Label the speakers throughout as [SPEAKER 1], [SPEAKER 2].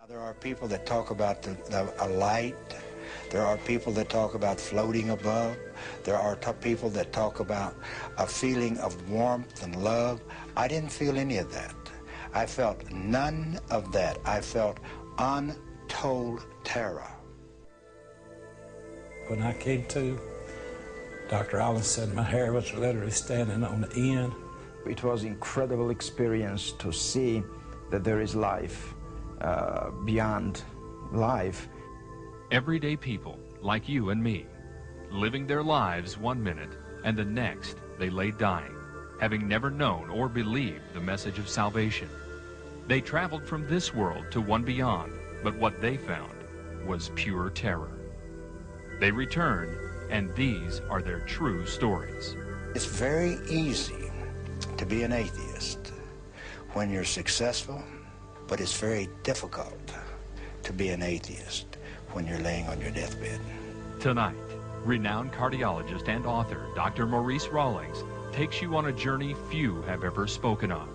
[SPEAKER 1] There are people that talk about a light. There are people that talk about floating above. There are people that talk about a feeling of warmth and love. I didn't feel any of that. I felt none of that. I felt untold terror.
[SPEAKER 2] When I came to, Dr. Rawlings said my hair was literally standing on the end.
[SPEAKER 3] It was an incredible experience to see that there is life beyond life.
[SPEAKER 4] Everyday people like you and me, living their lives one minute and the next they lay dying, having never known or believed the message of salvation. They traveled from this world to one beyond, but what they found was pure terror. They returned, and these are their true stories.
[SPEAKER 1] It's very easy to be an atheist when you're successful, but it's very difficult to be an atheist when you're laying on your deathbed.
[SPEAKER 4] Tonight, renowned cardiologist and author Dr. Maurice Rawlings takes you on a journey few have ever spoken of.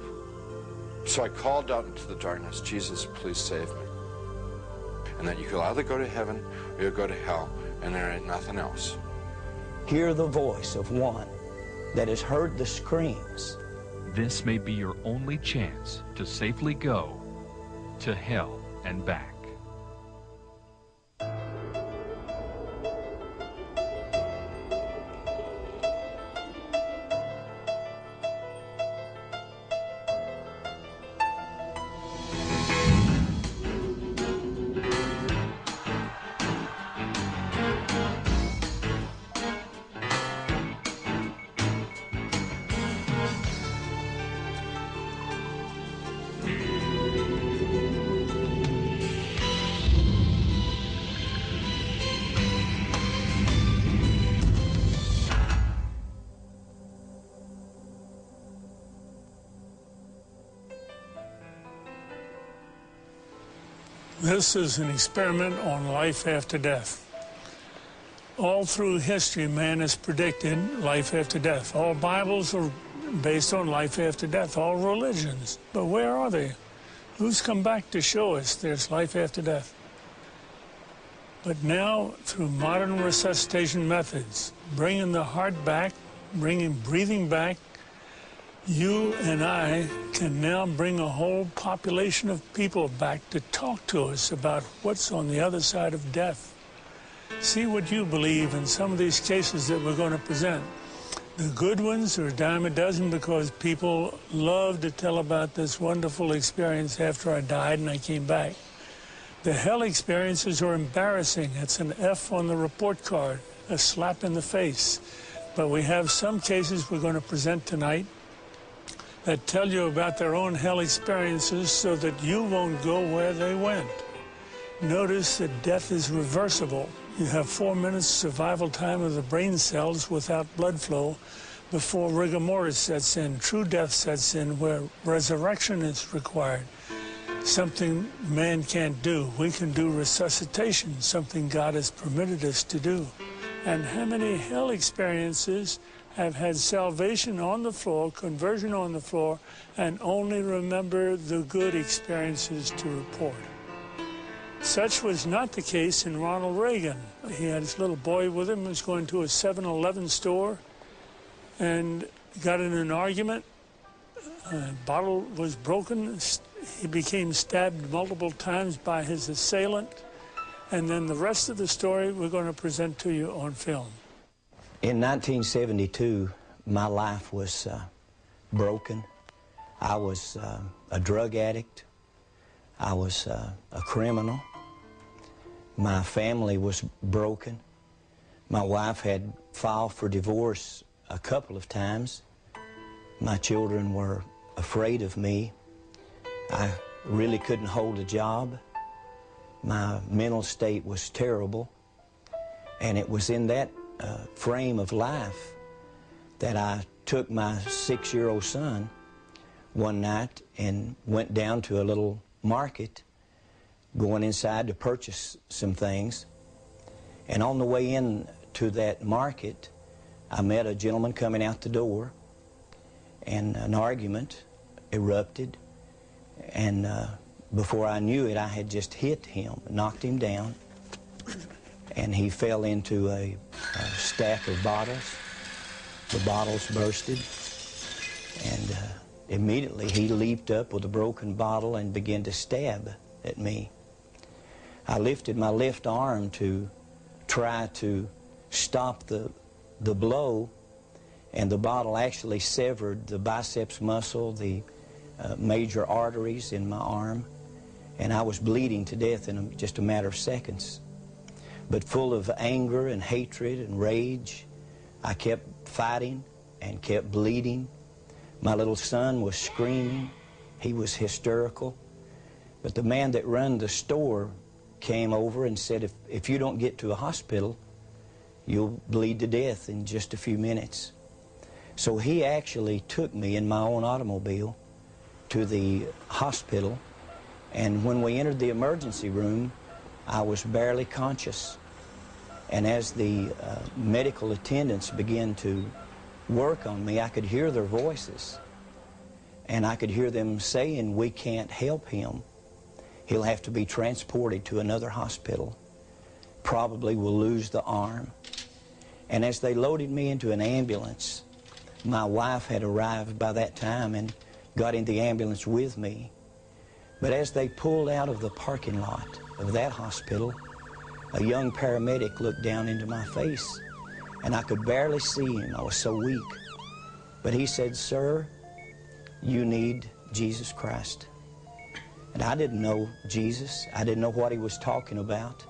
[SPEAKER 5] So I called out into the darkness, Jesus, please save me. And that you could either go to heaven or you'll go to hell, and there ain't nothing else.
[SPEAKER 6] Hear the voice of one that has heard the screams.
[SPEAKER 4] This may be your only chance to safely go to hell and back.
[SPEAKER 7] This is an experiment on life after death. All through history, man has predicted life after death. All Bibles are based on life after death, all religions. But where are they? Who's come back to show us there's life after death? But now, through modern resuscitation methods, bringing the heart back, bringing breathing back, you and I can now bring a whole population of people back to talk to us about what's on the other side of death. See what you believe in some of these cases that we're going to present. The good ones are a dime a dozen because people love to tell about this wonderful experience after I died and I came back. The hell experiences are embarrassing. It's an F on the report card, a slap in the face. But we have some cases we're going to present tonight that tell you about their own hell experiences so that you won't go where they went. Notice that death is reversible. You have 4 minutes survival time of the brain cells without blood flow before rigor mortis sets in, true death sets in, where resurrection is required. Something man can't do. We can do resuscitation, something God has permitted us to do. And how many hell experiences have had salvation on the floor, conversion on the floor, and only remember the good experiences to report? Such was not the case in Ronald Reagan. He had his little boy with him, was going to a 7-Eleven store, and got in an argument. A bottle was broken. He became stabbed multiple times by his assailant. And then the rest of the story we're going to present to you on film.
[SPEAKER 6] In 1972, my life was broken. I was a drug addict. I was a criminal. My family was broken. My wife had filed for divorce a couple of times. My children were afraid of me. I really couldn't hold a job. My mental state was terrible. And it was in that frame of life that I took my 6-year-old son one night and went down to a little market, going inside to purchase some things. And on the way in to that market, I met a gentleman coming out the door, and an argument erupted, and before I knew it, I had just hit him, knocked him down, and he fell into a stack of bottles. The bottles bursted, and immediately he leaped up with a broken bottle and began to stab at me. I lifted my left arm to try to stop the blow, and the bottle actually severed the biceps muscle, the major arteries in my arm, and I was bleeding to death in just a matter of seconds. But full of anger and hatred and rage, I kept fighting and kept bleeding. My little son was screaming. He was hysterical. But the man that ran the store came over and said, if you don't get to a hospital, you'll bleed to death in just a few minutes. So he actually took me in my own automobile to the hospital, and when we entered the emergency room, I was barely conscious. And as the medical attendants began to work on me, I could hear their voices, and I could hear them saying, "We can't help him. He'll have to be transported to another hospital. Probably will lose the arm." And as they loaded me into an ambulance, my wife had arrived by that time and got in the ambulance with me. But as they pulled out of the parking lot of that hospital, a young paramedic looked down into my face, and I could barely see him. I was so weak. But he said, "Sir, you need Jesus Christ." And I didn't know Jesus. I didn't know what he was talking about.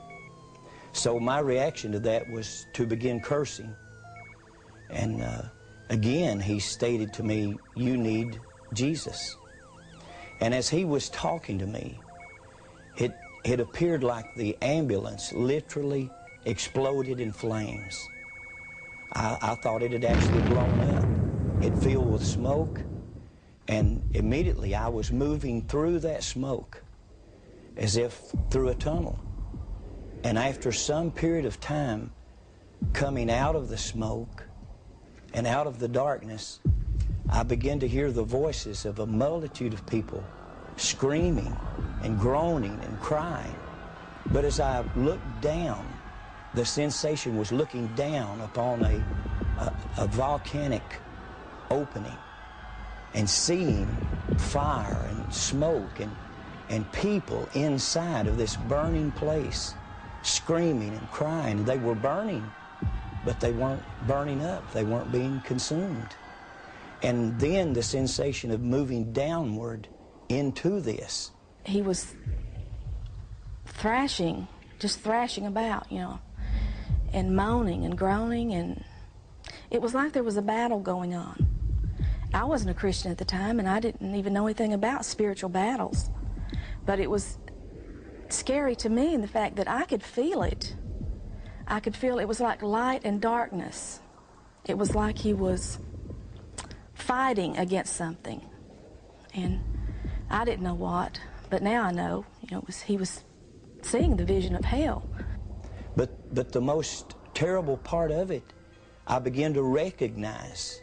[SPEAKER 6] So my reaction to that was to begin cursing. And again, he stated to me, "You need Jesus." And as he was talking to me, it appeared like the ambulance literally exploded in flames. I thought it had actually blown up. It filled with smoke, and immediately I was moving through that smoke as if through a tunnel. And after some period of time, coming out of the smoke and out of the darkness, I began to hear the voices of a multitude of people screaming and groaning and crying. But as I looked down, the sensation was looking down upon a volcanic opening and seeing fire and smoke and people inside of this burning place screaming and crying. They were burning, but they weren't burning up. They weren't being consumed. And then the sensation of moving downward into this.
[SPEAKER 8] He was thrashing, just thrashing about, you know, and moaning and groaning, and it was like there was a battle going on. I wasn't a Christian at the time, and I didn't even know anything about spiritual battles. But it was scary to me in the fact that I could feel it. I could feel it was like light and darkness. It was like he was fighting against something. And I didn't know what, but now I know, you know, he was seeing the vision of hell.
[SPEAKER 6] But the most terrible part of it, I began to recognize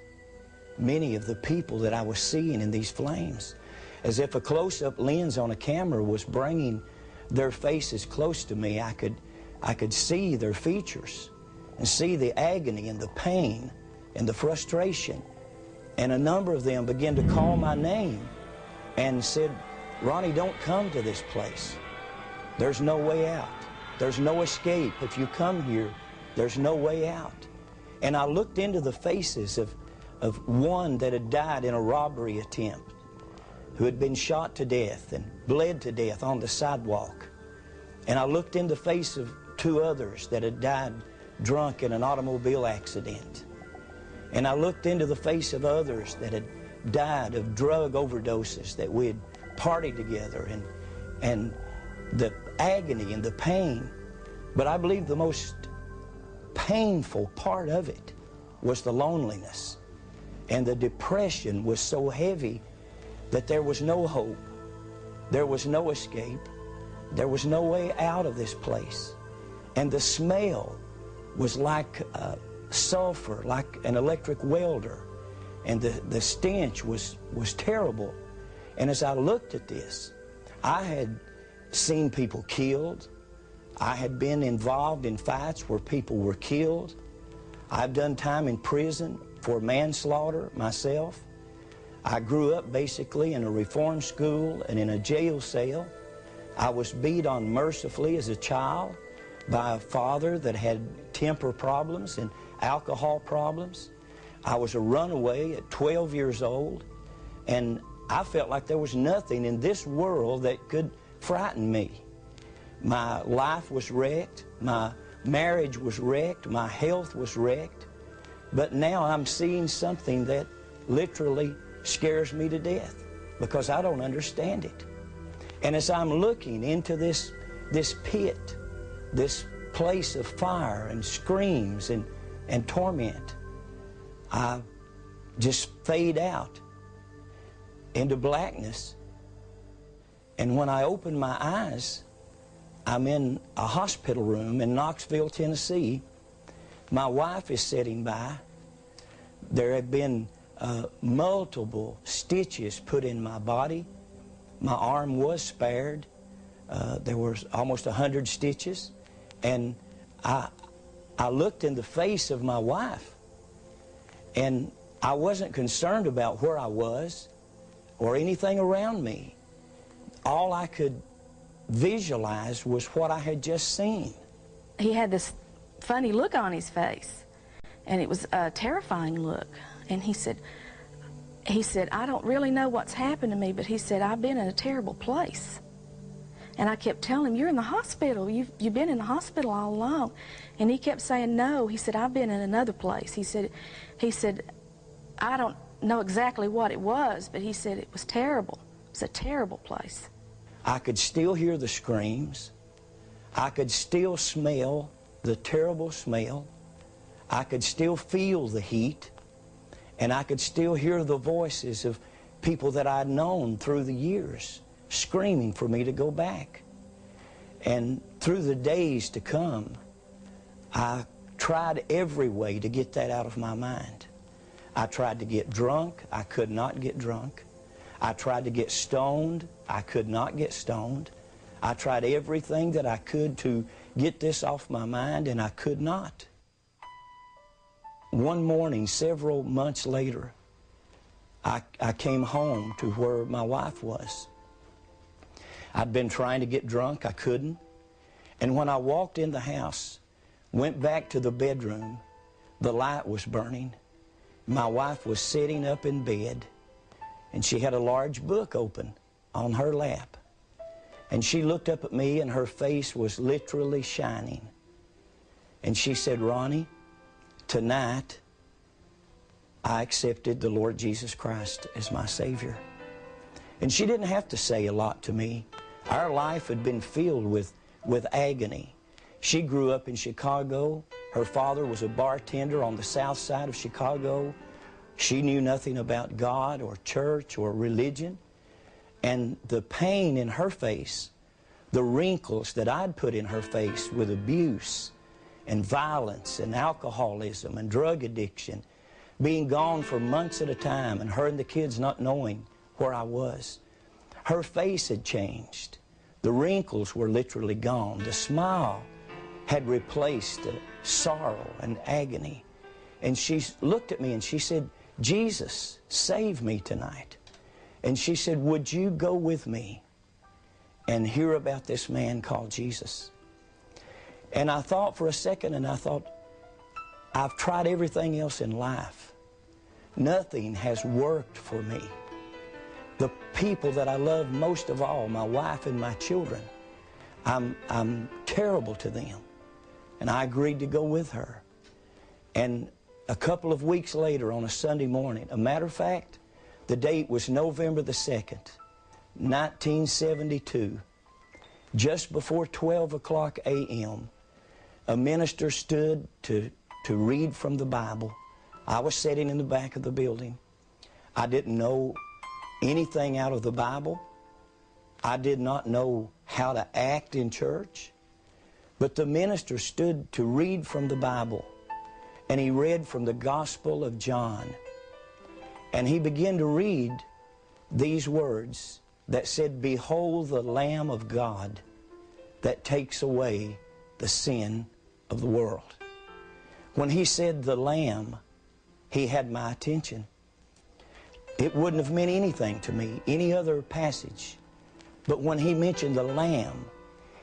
[SPEAKER 6] many of the people that I was seeing in these flames, as if a close-up lens on a camera was bringing their faces close to me. I could see their features and see the agony and the pain and the frustration. And a number of them began to call my name and said, "Ronnie, don't come to this place. There's no way out. There's no escape. If you come here, there's no way out." And I looked into the faces of one that had died in a robbery attempt, who had been shot to death and bled to death on the sidewalk. And I looked in the face of two others that had died drunk in an automobile accident. And I looked into the face of others that had died of drug overdoses, that we had partied together, and the agony and the pain. But I believe the most painful part of it was the loneliness. And the depression was so heavy that there was no hope. There was no escape. There was no way out of this place. And the smell was like sulfur, like an electric welder. And the stench was terrible. And as I looked at this, I had seen people killed. I had been involved in fights where people were killed. I've done time in prison for manslaughter myself. I grew up basically in a reform school and in a jail cell. I was beat on mercifully as a child by a father that had temper problems and alcohol problems. I was a runaway at 12 years old, and I felt like there was nothing in this world that could frighten me. My life was wrecked, my marriage was wrecked, my health was wrecked, but now I'm seeing something that literally scares me to death because I don't understand it. And as I'm looking into this pit, this place of fire and screams and torment, I just fade out into blackness. And when I open my eyes, I'm in a hospital room in Knoxville, Tennessee. My wife is sitting by. There have been multiple stitches put in my body. My arm was spared. There was almost 100 stitches. And I looked in the face of my wife, and I wasn't concerned about where I was or anything around me. All I could visualize was what I had just seen.
[SPEAKER 8] He had this funny look on his face, and it was a terrifying look. And he said, I don't really know what's happened to me, but he said, I've been in a terrible place. And I kept telling him, you're in the hospital. You've been in the hospital all along. And he kept saying, no. He said, I've been in another place. He said, I don't know exactly what it was, but he said it was terrible. It was a terrible place.
[SPEAKER 6] I could still hear the screams. I could still smell the terrible smell. I could still feel the heat. And I could still hear the voices of people that I'd known through the years screaming for me to go back. And through the days to come, I tried every way to get that out of my mind. I tried to get drunk. I could not get drunk. I tried to get stoned. I could not get stoned. I tried everything that I could to get this off my mind, and I could not. One morning, several months later, I came home to where my wife was. I'd been trying to get drunk. I couldn't. And when I walked in the house, went back to the bedroom, the light was burning. My wife was sitting up in bed, and she had a large book open on her lap. And she looked up at me, and her face was literally shining. And she said, Ronnie, tonight I accepted the Lord Jesus Christ as my Savior. And she didn't have to say a lot to me. Our life had been filled with agony. She grew up in Chicago. Her father was a bartender on the south side of Chicago. She knew nothing about God or church or religion. And the pain in her face, the wrinkles that I'd put in her face with abuse and violence and alcoholism and drug addiction, being gone for months at a time, and her and the kids not knowing where I was. Her face had changed. The wrinkles were literally gone. The smile had replaced the sorrow and agony. And she looked at me and she said, Jesus, save me tonight. And she said, would you go with me and hear about this man called Jesus? And I thought for a second, and I thought, I've tried everything else in life. Nothing has worked for me. The people that I love most of all, my wife and my children, I'm terrible to them. And I agreed to go with her. And a couple of weeks later, on a Sunday morning, a matter of fact, the date was November the 2nd, 1972. Just before 12 o'clock a.m., a minister stood to read from the Bible. I was sitting in the back of the building. I didn't know anything out of the Bible. I did not know how to act in church. But the minister stood to read from the Bible, and he read from the Gospel of John. And he began to read these words, that said, "Behold the Lamb of God that takes away the sin of the world." When he said the Lamb, he had my attention. It wouldn't have meant anything to me, any other passage. But when he mentioned the Lamb,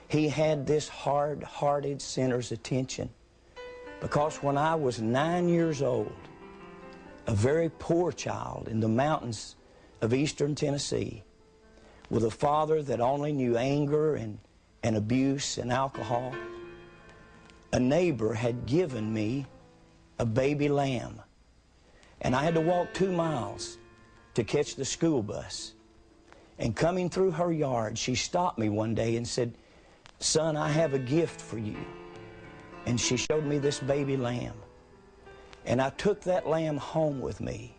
[SPEAKER 6] he had this hard-hearted sinner's attention. Because when I was 9 years old, a very poor child in the mountains of eastern Tennessee, with a father that only knew anger and abuse and alcohol, a neighbor had given me a baby lamb. And I had to walk 2 miles to catch the school bus. And coming through her yard, she stopped me one day and said, "Son, I have a gift for you." And she showed me this baby lamb. And I took that lamb home with me.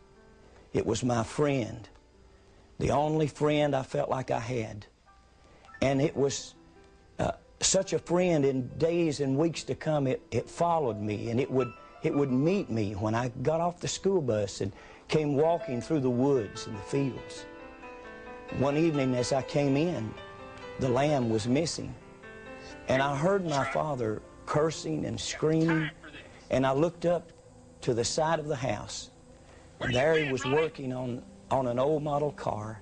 [SPEAKER 6] It was my friend, the only friend I felt like I had. And it was such a friend, in days and weeks to come, it followed me, and it would meet me when I got off the school bus and came walking through the woods and the fields. One evening as I came in, the lamb was missing. And I heard my father cursing and screaming, and I looked up to the side of the house, and there he was working on an old model car,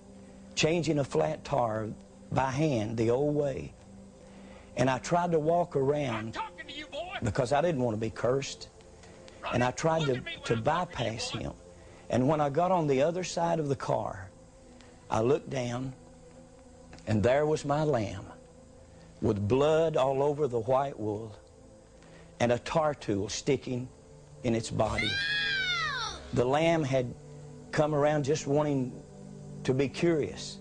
[SPEAKER 6] changing a flat tire by hand the old way. And I tried to walk around because I didn't want to be cursed, and I tried to bypass him. And when I got on the other side of the car, I looked down, and there was my lamb with blood all over the white wool and a tar tool sticking in its body. The lamb had come around just wanting to be curious.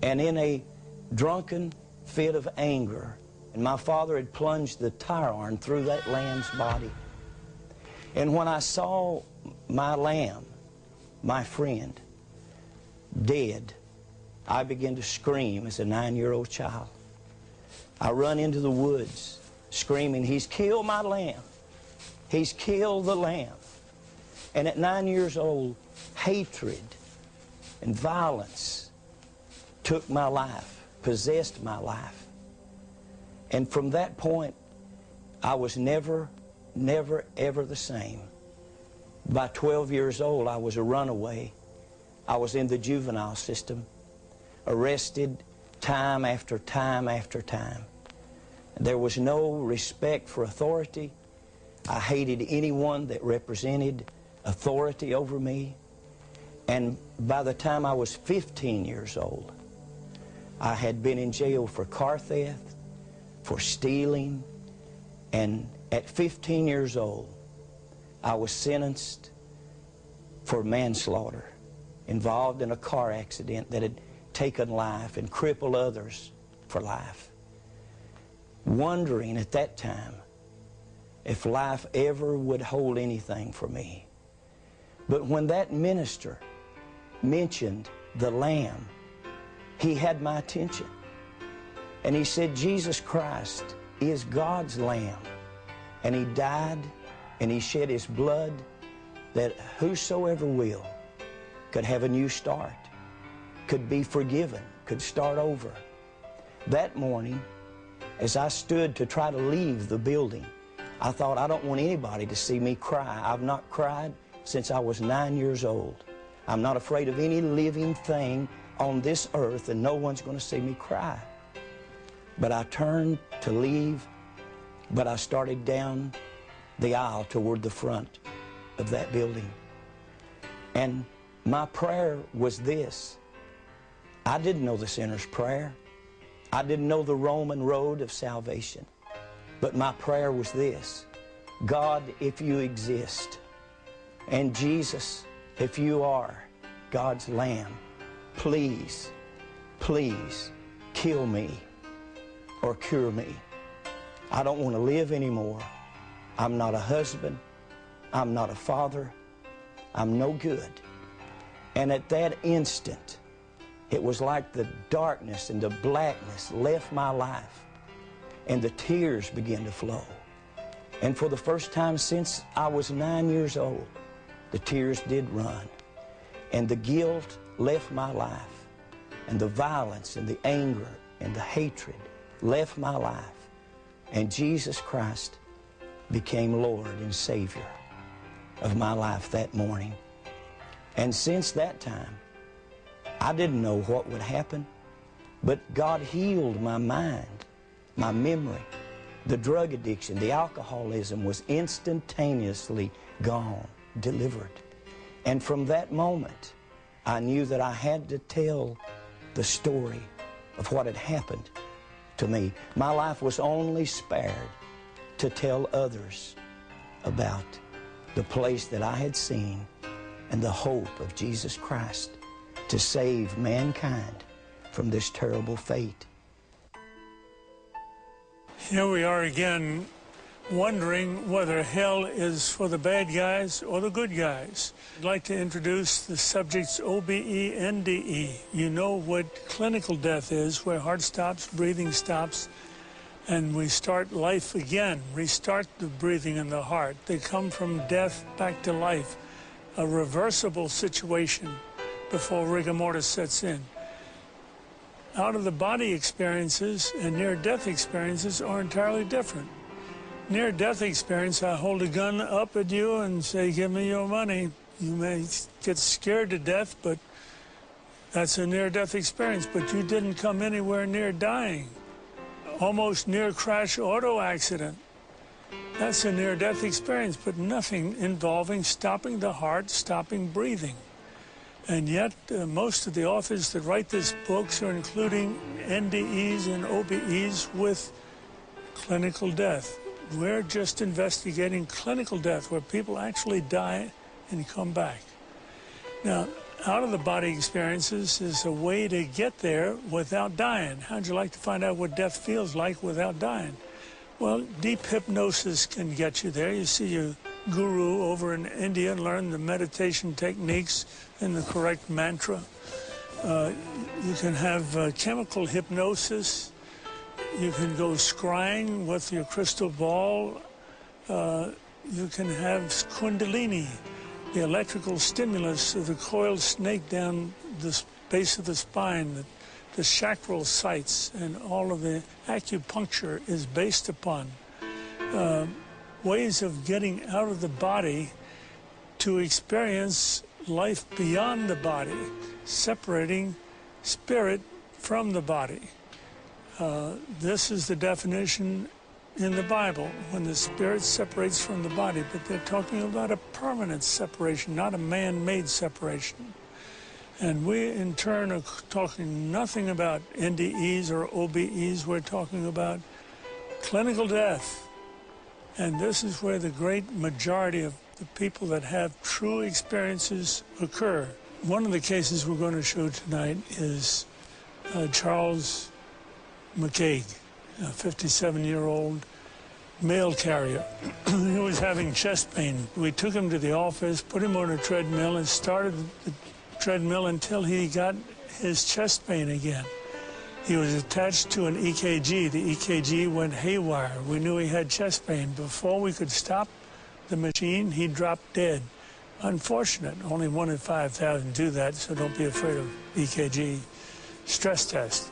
[SPEAKER 6] And in a drunken fit of anger, and my father had plunged the tire iron through that lamb's body. And when I saw my lamb, my friend, dead, I began to scream as a 9-year-old child. I run into the woods screaming, "He's killed my lamb. He's killed the lamb." And at 9 years old, hatred and violence took my life, possessed my life. And from that point, I was never, ever the same. By 12 years old, I was a runaway. I was in the juvenile system, arrested time after time after time. There was no respect for authority. I hated anyone that represented authority over me. And by the time I was 15 years old, I had been in jail for car theft, for stealing, and at 15 years old, I was sentenced for manslaughter, involved in a car accident that had taken life and crippled others for life. Wondering at that time if life ever would hold anything for me. But when that minister mentioned the Lamb, he had my attention. And he said, Jesus Christ is God's Lamb. And he died and he shed his blood that whosoever will could have a new start, could be forgiven, could start over. That morning, as I stood to try to leave the building, I thought, I don't want anybody to see me cry. I've not cried since I was 9 years old. I'm not afraid of any living thing on this earth, and no one's going to see me cry. But I turned to leave, but I started down the aisle toward the front of that building. And my prayer was this. I didn't know the sinner's prayer. I didn't know the Roman road of salvation. But my prayer was this. God, if you exist, and Jesus, if you are God's Lamb, please, please kill me or cure me. I don't want to live anymore. I'm not a husband. I'm not a father. I'm no good. And at that instant, it was like the darkness and the blackness left my life, and the tears began to flow. And for the first time since I was 9 years old, the tears did run, and the guilt left my life. and the violence and the anger and the hatred left my life, and Jesus Christ became Lord and Savior of my life that morning. And since that time, I didn't know what would happen, but God healed my mind, my memory. The drug addiction, the alcoholism was instantaneously gone, delivered. And from that moment, I knew that I had to tell the story of what had happened to me. My life was only spared to tell others about the place that I had seen and the hope of Jesus Christ to save mankind from this terrible fate.
[SPEAKER 7] Here we are again, wondering whether hell is for the bad guys or the good guys. I'd like to introduce the subjects OBE, NDE. You know what clinical death is, where heart stops, breathing stops, and we start life again, restart the breathing and the heart. They come from death back to life, a reversible situation before rigor mortis sets in. Out-of-the-body experiences and near-death experiences are entirely different. Near-death experience, I hold a gun up at you and say, give me your money. You may get scared to death, but that's a near-death experience. But you didn't come anywhere near dying. Almost near-crash auto accident. That's a near-death experience, but nothing involving stopping the heart, stopping breathing. And yet, most of the authors that write these books are including NDEs and OBEs with clinical death. We're just investigating clinical death, where people actually die and come back. Now, out-of-the-body experiences is a way to get there without dying. How'd you like to find out what death feels like without dying? Well, deep hypnosis can get you there. You see your guru over in India and learn the meditation techniques and the correct mantra. You can have chemical hypnosis. You can go scrying with your crystal ball. You can have kundalini, the electrical stimulus of the coiled snake down the base of the spine, the chakral sites, and all of the acupuncture is based upon ways of getting out of the body to experience life beyond the body, separating spirit from the body. This is the definition in the Bible, when the spirit separates from the body, but they're talking about a permanent separation, not a man-made separation. And we, in turn, are talking nothing about NDEs or OBEs. We're talking about clinical death. And this is where the great majority of the people that have true experiences occur. One of the cases we're going to show tonight is Charles McCaig, a 57-year-old mail carrier. He was having chest pain. We took him to the office, put him on a treadmill, and started the treadmill until he got his chest pain again. He was attached to an EKG. The EKG went haywire. We knew he had chest pain. Before we could stop the machine, he dropped dead. Unfortunate. Only 1 in 5,000 do that, so don't be afraid of EKG stress test.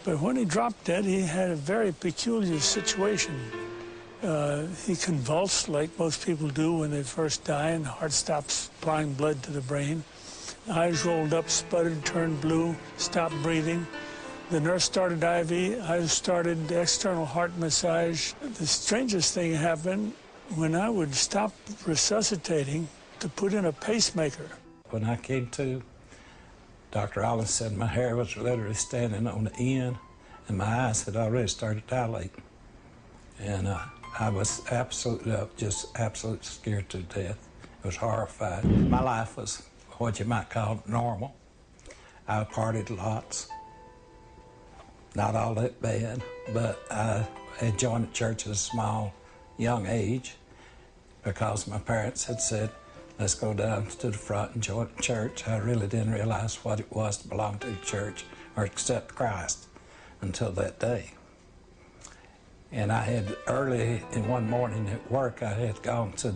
[SPEAKER 7] But when he dropped dead, he had a very peculiar situation. He convulsed like most people do when they first die, and the heart stops supplying blood to the brain. Eyes rolled up, sputtered, turned blue, stopped breathing. The nurse started IV, I started external heart massage. The strangest thing happened when I would stop resuscitating to put in a pacemaker.
[SPEAKER 2] When I came to, Dr. Rawlings said my hair was literally standing on the end, and my eyes had already started dilating. And I was absolutely scared to death. I was horrified. My life was what you might call normal. I partied lots. Not all that bad, but I had joined the church at a small, young age because my parents had said, let's go down to the front and join the church. I really didn't realize what it was to belong to the church or accept Christ until that day. And I had early in one morning at work, I had gone to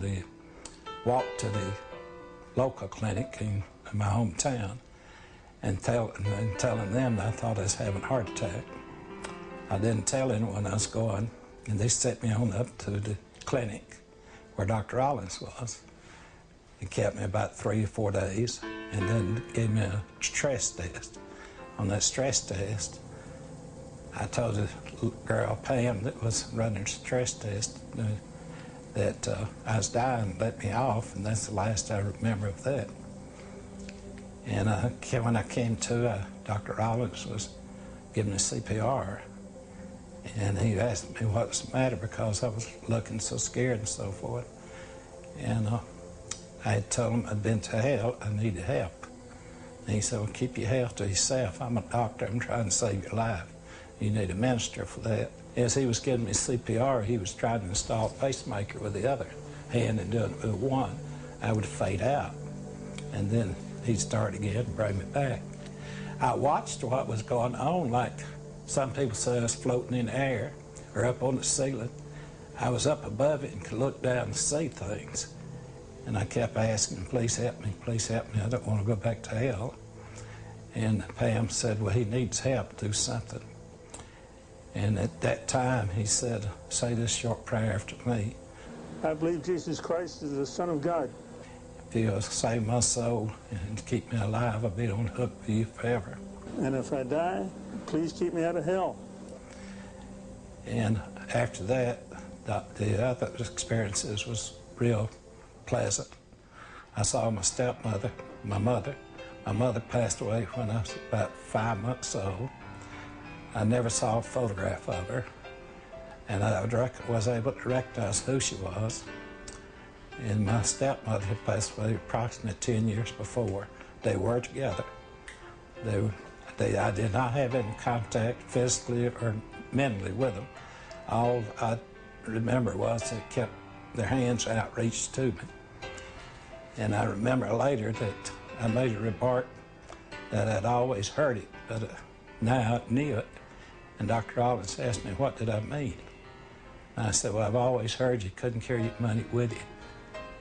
[SPEAKER 2] walk to the local clinic in my hometown. and telling them that I thought I was having a heart attack. I didn't tell anyone I was going, and they sent me on up to the clinic where Dr. Rawlings was. He kept me about 3 or 4 days and then gave me a stress test. On that stress test, I told the girl, Pam, that was running the stress test, that I was dying, let me off, and that's the last I remember of that. And when I came to, Dr. Rawlings was giving me CPR, and he asked me what was the matter because I was looking so scared and so forth. And I had told him I'd been to hell, I needed help. And he said, well, keep your health to yourself. I'm a doctor, I'm trying to save your life. You need a minister for that. As he was giving me CPR, he was trying to install a pacemaker with the other hand and doing it with one. I would fade out, and then he'd start again and bring me back. I watched what was going on, like some people say I was floating in the air or up on the ceiling. I was up above it and could look down and see things. And I kept asking, please help me, I don't want to go back to hell. And Pam said, well, he needs help, do something. And at that time, he said, say this short prayer after me.
[SPEAKER 7] I believe Jesus Christ is the Son of God.
[SPEAKER 2] If you'll save my soul and keep me alive, I'll be on the hook for you forever.
[SPEAKER 7] And if I die, please keep me out of hell.
[SPEAKER 2] And after that, the other experiences was real pleasant. I saw my stepmother, my mother. My mother passed away when I was about 5 months old. I never saw a photograph of her, and I was able to recognize who she was. And my stepmother had passed away approximately 10 years before. They were together. I did not have any contact physically or mentally with them. All I remember was they kept their hands outreached to me. And I remember later that I made a remark that I'd always heard it, but now I knew it. And Dr. Rawlings asked me, what did I mean? And I said, well, I've always heard you couldn't carry your money with you.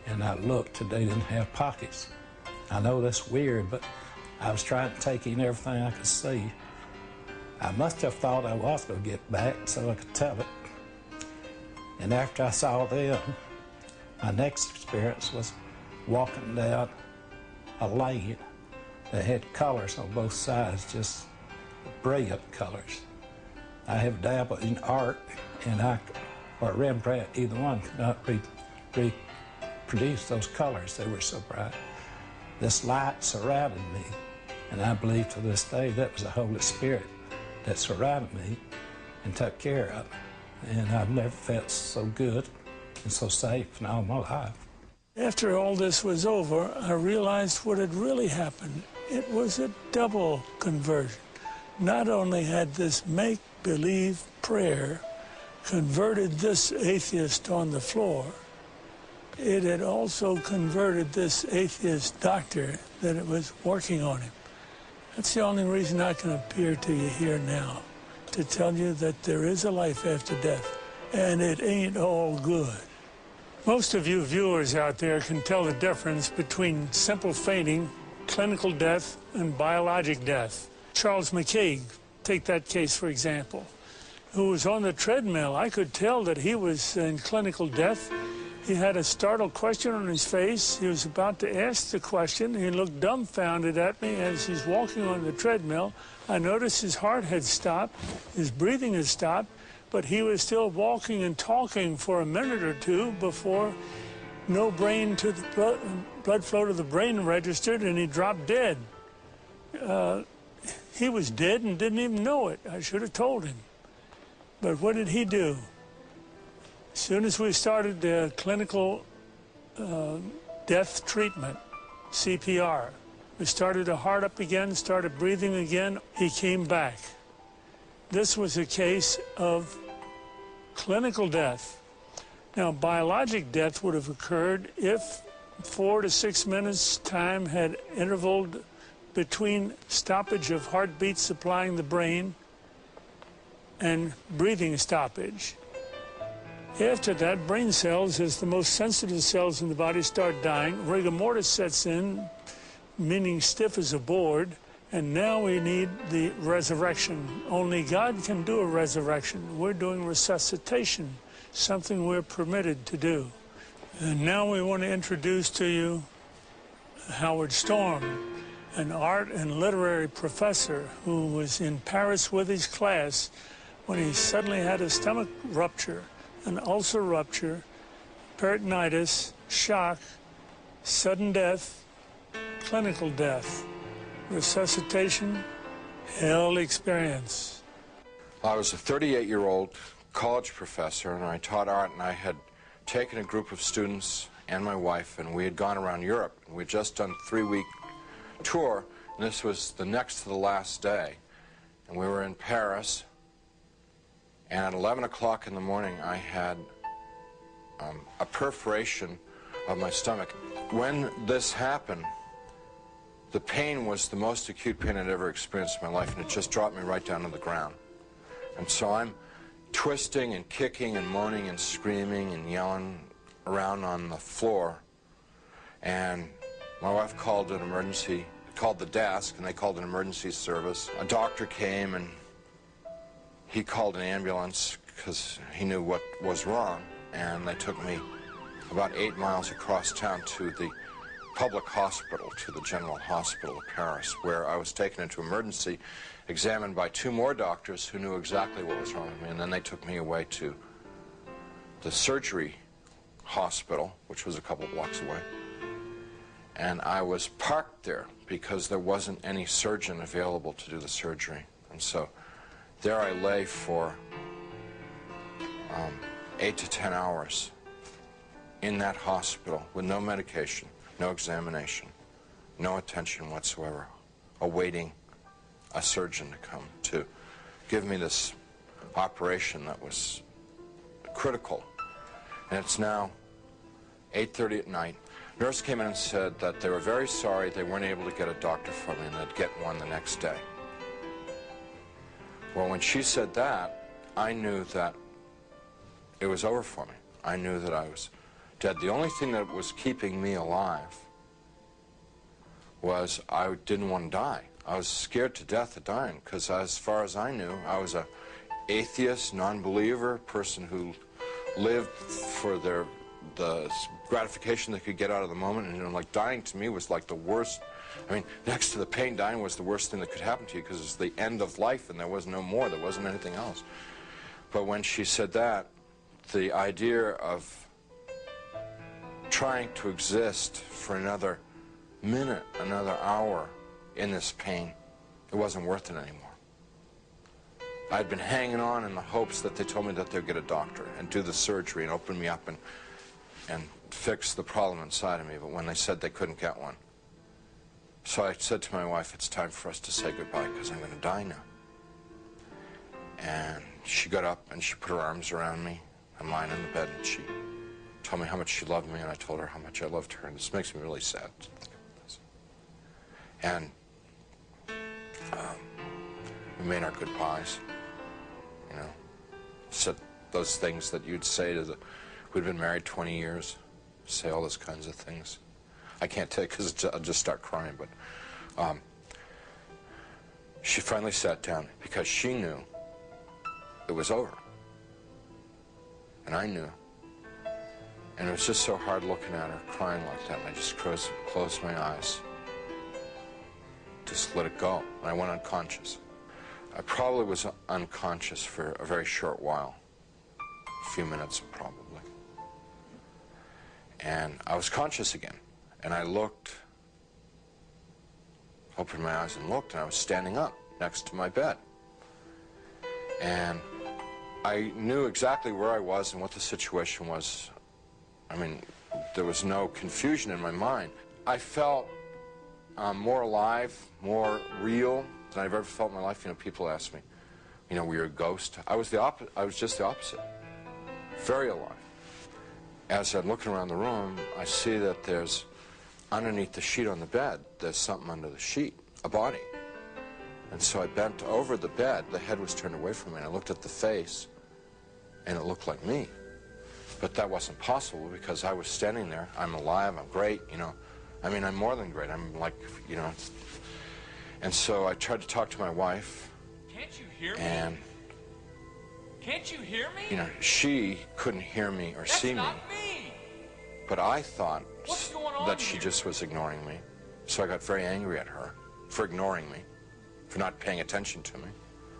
[SPEAKER 2] And I looked and they didn't have pockets. I know that's weird, but I was trying to take in everything I could see. I must have thought I was going to get back so I could tell it. And after I saw them, my next experience was walking down a lane that had colors on both sides, just brilliant colors. I have dabbled in art, and or Rembrandt, either one could not reproduce those colors. They were so bright. This light surrounded me, and I believe to this day that was the Holy Spirit that surrounded me and took care of me. And I've never felt so good and so safe in all my life.
[SPEAKER 7] After all this was over, I realized what had really happened. It was a double conversion. Not only had this make-believe prayer converted this atheist on the floor, it had also converted this atheist doctor that it was working on him. That's the only reason I can appear to you here now, to tell you that there is a life after death, and it ain't all good. Most of you viewers out there can tell the difference between simple fainting, clinical death, and biologic death. Charles McCaig, take that case for example, who was on the treadmill. I could tell that he was in clinical death. He had a startled question on his face. He was about to ask the question. He looked dumbfounded at me as he's walking on the treadmill. I noticed his heart had stopped, his breathing had stopped, but he was still walking and talking for a minute or two before no brain to the blood flow to the brain registered, and he dropped dead. He was dead and didn't even know it. I should have told him. But what did he do? As soon as we started the clinical death treatment, CPR, we started the heart up again, started breathing again, he came back. This was a case of clinical death. Now, biologic death would have occurred if 4 to 6 minutes time had intervaled between stoppage of heartbeat supplying the brain and breathing stoppage. After that, brain cells, as the most sensitive cells in the body, start dying. Rigor mortis sets in, meaning stiff as a board, And now we need the resurrection. Only God can do a resurrection. We're doing resuscitation, something we're permitted to do. And now we want to introduce to you Howard Storm, an art and literary professor who was in Paris with his class when he suddenly had a stomach rupture, an ulcer rupture, peritonitis, shock, sudden death, clinical death, resuscitation, hell experience.
[SPEAKER 5] I was a 38-year-old college professor, and I taught art, and I had taken a group of students and my wife, and we had gone around Europe. And we had just done a 3-week tour, and this was the next to the last day. And we were in Paris, and at 11 o'clock in the morning, I had a perforation of my stomach. When this happened, the pain was the most acute pain I'd ever experienced in my life, and it just dropped me right down to the ground. And so I'm twisting and kicking and moaning and screaming and yelling around on the floor. And my wife called an emergency, called the desk, and they called an emergency service. A doctor came, and he called an ambulance because he knew what was wrong. And they took me about 8 miles across town to the public hospital, to the General Hospital of Paris, where I was taken into emergency, examined by 2 more doctors who knew exactly what was wrong with me, and then they took me away to the surgery hospital, which was a couple blocks away. And I was parked there because there wasn't any surgeon available to do the surgery. And so there I lay for 8 to 10 hours in that hospital with no medication, no examination, no attention whatsoever, awaiting a surgeon to come to give me this operation that was critical. And it's now 8:30 at night. Nurse came in and said that they were very sorry they weren't able to get a doctor for me and they'd get one the next day. Well, when she said that, I knew that it was over for me. I knew that I was dead. The only thing that was keeping me alive was I didn't want to die. I was scared to death of dying because as far as I knew, I was an atheist, non-believer, person who lived for the gratification they could get out of the moment. And, you know, like dying to me was like the worst. I mean, next to the pain, dying was the worst thing that could happen to you because it's the end of life and there was no more. There wasn't anything else. But when she said that, the idea of trying to exist for another minute, another hour in this pain, it wasn't worth it anymore. I'd been hanging on in the hopes that they told me that they'd get a doctor and do the surgery and open me up and fix the problem inside of me, but when they said they couldn't get one. So I said to my wife, it's time for us to say goodbye because I'm going to die now. And she got up and she put her arms around me. I'm lying in the bed and she told me how much she loved me and I told her how much I loved her, and this makes me really sad. And we made our goodbyes, you know, said those things that you'd say to who'd been married 20 years, say all those kinds of things. I can't tell you because I'll just start crying, but she finally sat down because she knew it was over. And I knew. And it was just so hard looking at her crying like that, and I just closed my eyes. Just let it go, and I went unconscious. I probably was unconscious for a very short while, a few minutes probably. And I was conscious again, and I looked, opened my eyes and looked, and I was standing up next to my bed. And I knew exactly where I was and what the situation was. I mean, there was no confusion in my mind. I felt more alive, more real than I've ever felt in my life. You know, people ask me, you know, were you a ghost? I was just the opposite. Very alive. As I'm looking around the room, I see that there's, underneath the sheet on the bed, there's something under the sheet, a body. And so I bent over the bed, the head was turned away from me, and I looked at the face, and it looked like me. But that wasn't possible because I was standing there. I'm alive, I'm great, you know. I mean, I'm more than great. I'm like, you know. And so I tried to talk to my wife.
[SPEAKER 4] Can't you hear me?
[SPEAKER 5] And,
[SPEAKER 4] can't you hear me?
[SPEAKER 5] you know, she couldn't hear me or see me.
[SPEAKER 4] That's not me.
[SPEAKER 5] But I thought
[SPEAKER 4] What's going on
[SPEAKER 5] that she
[SPEAKER 4] here?
[SPEAKER 5] just was ignoring me. So I got very angry at her for ignoring me, for not paying attention to me.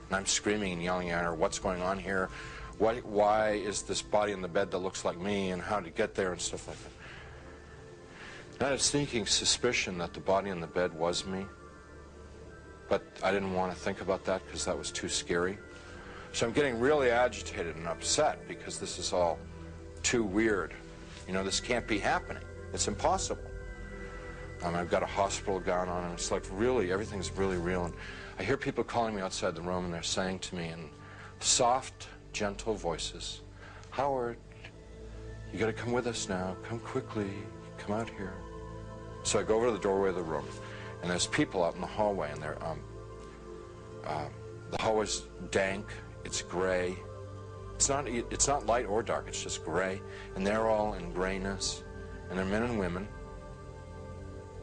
[SPEAKER 5] And I'm screaming and yelling at her, what's going on here? Why is this body in the bed that looks like me, and how to get there and stuff like that. And I had a sneaking suspicion that the body in the bed was me. But I didn't want to think about that because that was too scary. So I'm getting really agitated and upset because this is all too weird. You know, this can't be happening. It's impossible. I've got a hospital gown on, and it's like really, everything's really real. And I hear people calling me outside the room, and they're saying to me in soft, gentle voices, Howard, you got to come with us now. Come quickly. Come out here. So I go over to the doorway of the room, and there's people out in the hallway, and they're, the hallway's dank. It's gray. It's not light or dark. It's just gray, and they're all in grayness, and they're men and women,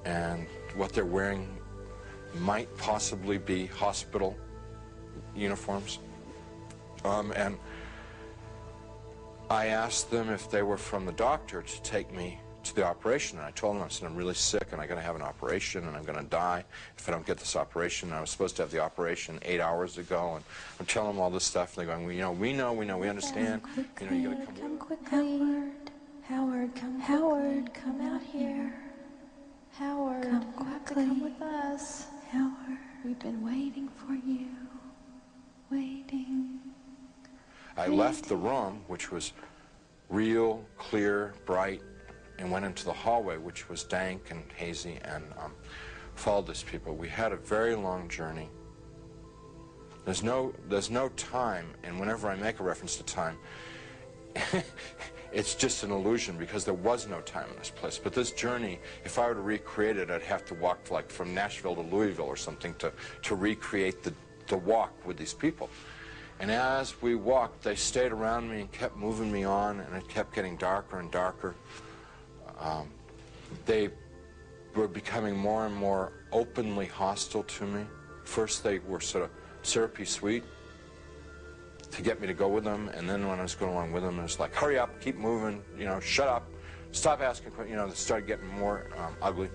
[SPEAKER 5] and what they're wearing might possibly be hospital uniforms. And I asked them if they were from the doctor to take me to the operation, and I told them, I said, I'm really sick and I'm going to have an operation and I'm going to die if I don't get this operation. And I was supposed to have the operation 8 hours ago, and I'm telling them all this stuff, and they're going, well, you know, we understand. You know, you got to come
[SPEAKER 9] quickly. Howard, come out here. Howard, come quickly. Come with us. Howard, we've been waiting for you. Waiting.
[SPEAKER 5] I left the room, which was real, clear, bright, and went into the hallway, which was dank and hazy, and followed these people. We had a very long journey. There's no time, and whenever I make a reference to time, it's just an illusion, because there was no time in this place. But this journey, if I were to recreate it, I'd have to walk like from Nashville to Louisville or something to recreate the walk with these people. And as we walked, they stayed around me and kept moving me on, and it kept getting darker and darker. They were becoming more and more openly hostile to me. First, they were sort of syrupy sweet to get me to go with them, and then when I was going along with them, it was like, hurry up, keep moving, you know, shut up, stop asking questions. You know, they started getting more ugly.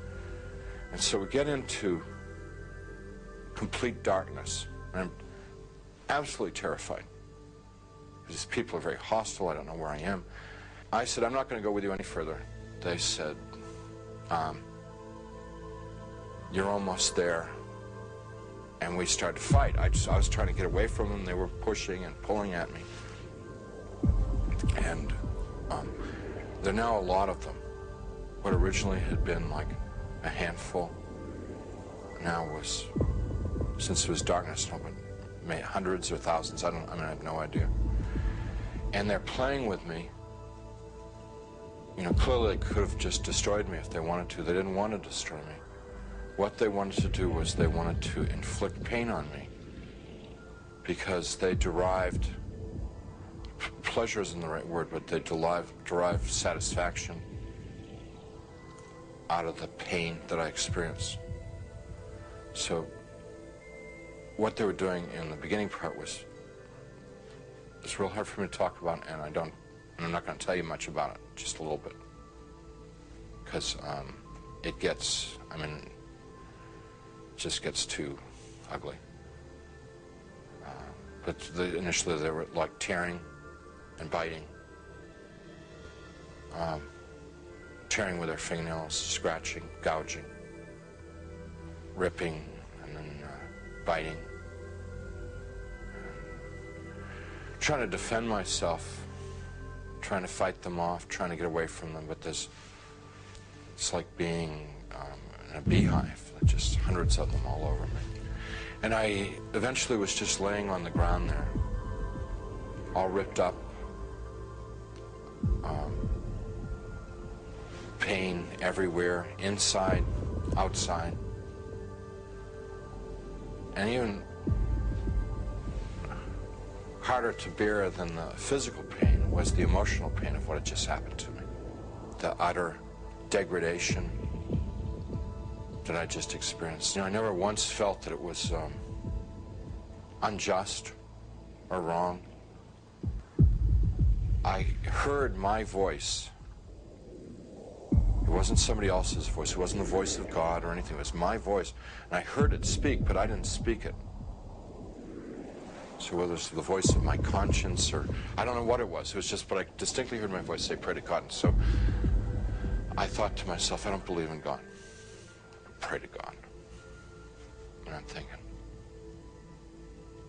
[SPEAKER 5] And so we get into complete darkness, and I'm absolutely terrified. These people are very hostile. I don't know where I am. I said, I'm not going to go with you any further. They said, you're almost there. And we started to fight. I was trying to get away from them. They were pushing and pulling at me. And there are now a lot of them. What originally had been like a handful now was, since it was darkness, hundreds or thousands. I have no idea. And they're playing with me. You know, clearly they could have just destroyed me if they wanted to. They didn't want to destroy me. What they wanted to do was they wanted to inflict pain on me, because they derived, pleasure isn't the right word, but they derived satisfaction out of the pain that I experienced. So what they were doing in the beginning part was, it's real hard for me to talk about, and I'm not going to tell you much about it, just a little bit, because it gets, just gets too ugly. But initially they were like tearing and biting, tearing with their fingernails, scratching, gouging, ripping, and then biting. Trying to defend myself, trying to fight them off, trying to get away from them, but it's like being in a beehive. Just hundreds of them all over me. And I eventually was just laying on the ground there, all ripped up, pain everywhere, inside, outside. And even harder to bear than the physical pain was the emotional pain of what had just happened to me. The utter degradation, that I just experienced. You know, I never once felt that it was unjust or wrong. I heard my voice. It wasn't somebody else's voice. It wasn't the voice of God or anything. It was my voice. And I heard it speak, but I didn't speak it. So whether it was the voice of my conscience or I don't know what it was. It was just, but I distinctly heard my voice say, pray to God. And so I thought to myself, I don't believe in God. Pray to God. And I'm thinking,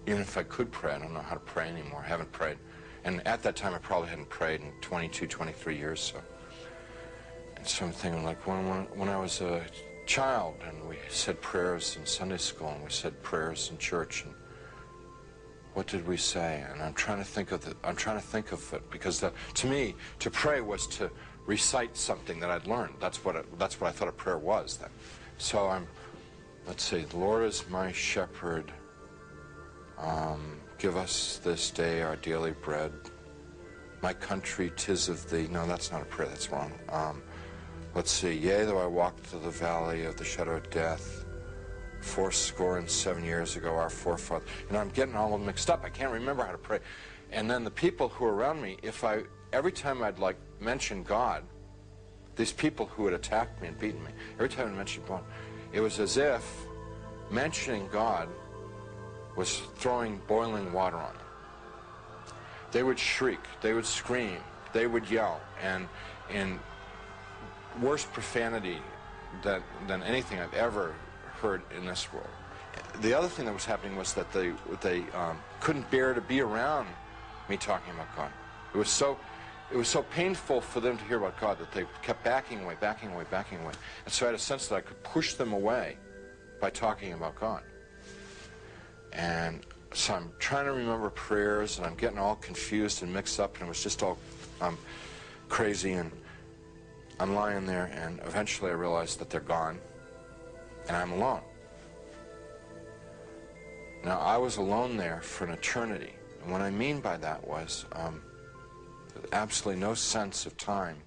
[SPEAKER 5] even if I could pray, I don't know how to pray anymore. I haven't prayed. And at that time, I probably hadn't prayed in 22, 23 years. So I'm thinking, like, when I was a child, and we said prayers in Sunday school, and we said prayers in church, and what did we say? And I'm trying to think of it, because to me, to pray was to recite something that I'd learned. That's what I thought a prayer was then. So let's see, the Lord is my shepherd. Give us this day our daily bread. My country, 'tis of thee. No, that's not a prayer, that's wrong. Let's see, yea, though I walk through the valley of the shadow of death, 77 years ago, our forefathers. You know, I'm getting all mixed up. I can't remember how to pray. And then the people who were around me, every time I'd like mention God, these people who had attacked me and beaten me, every time I mentioned God, it was as if mentioning God was throwing boiling water on them. They would shriek, they would scream, they would yell, and in worse profanity than anything I've ever heard in this world. The other thing that was happening was that they couldn't bear to be around me talking about God. It was so painful for them to hear about God that they kept backing away. And so I had a sense that I could push them away by talking about God. And so I'm trying to remember prayers, and I'm getting all confused and mixed up, and it was just all crazy, and I'm lying there, and eventually I realized that they're gone, and I'm alone. Now, I was alone there for an eternity, and what I mean by that was absolutely no sense of time.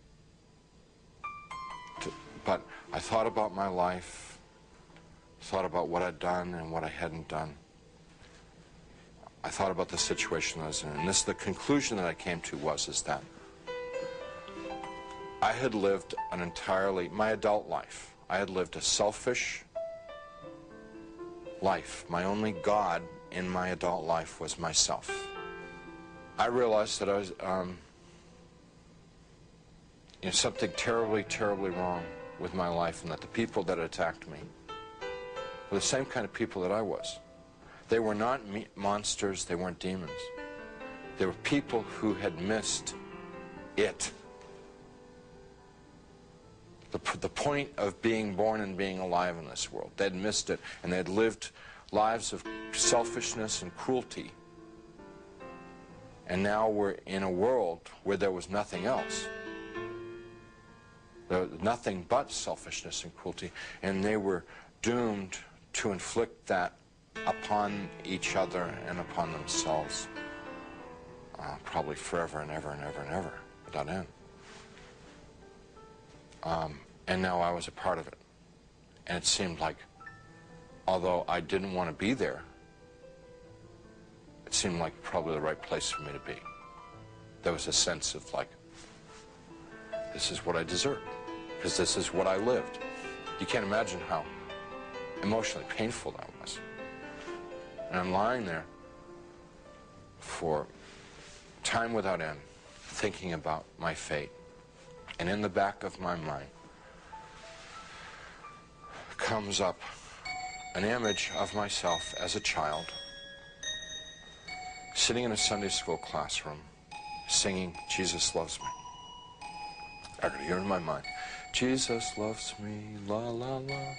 [SPEAKER 5] But I thought about my life, thought about what I'd done and what I hadn't done. I thought about the situation I was in, and the conclusion that I came to is that I had lived my adult life, I had lived a selfish life. My only God in my adult life was myself. I realized that I was, something terribly, terribly wrong with my life, and that the people that attacked me were the same kind of people that I was. They were not monsters, they weren't demons. They were people who had missed it. The point of being born and being alive in this world. They'd missed it, and they'd lived lives of selfishness and cruelty. And now we're in a world where there was nothing else. There was nothing but selfishness and cruelty, and they were doomed to inflict that upon each other and upon themselves, probably forever and ever and ever and ever, without end. And now I was a part of it. And it seemed like, although I didn't want to be there, it seemed like probably the right place for me to be. There was a sense of like, this is what I deserve, because this is what I lived. You can't imagine how emotionally painful that was. And I'm lying there for time without end, thinking about my fate. And in the back of my mind comes up an image of myself as a child, sitting in a Sunday school classroom, singing, Jesus Loves Me. I could hear it in my mind, Jesus loves me, la la la.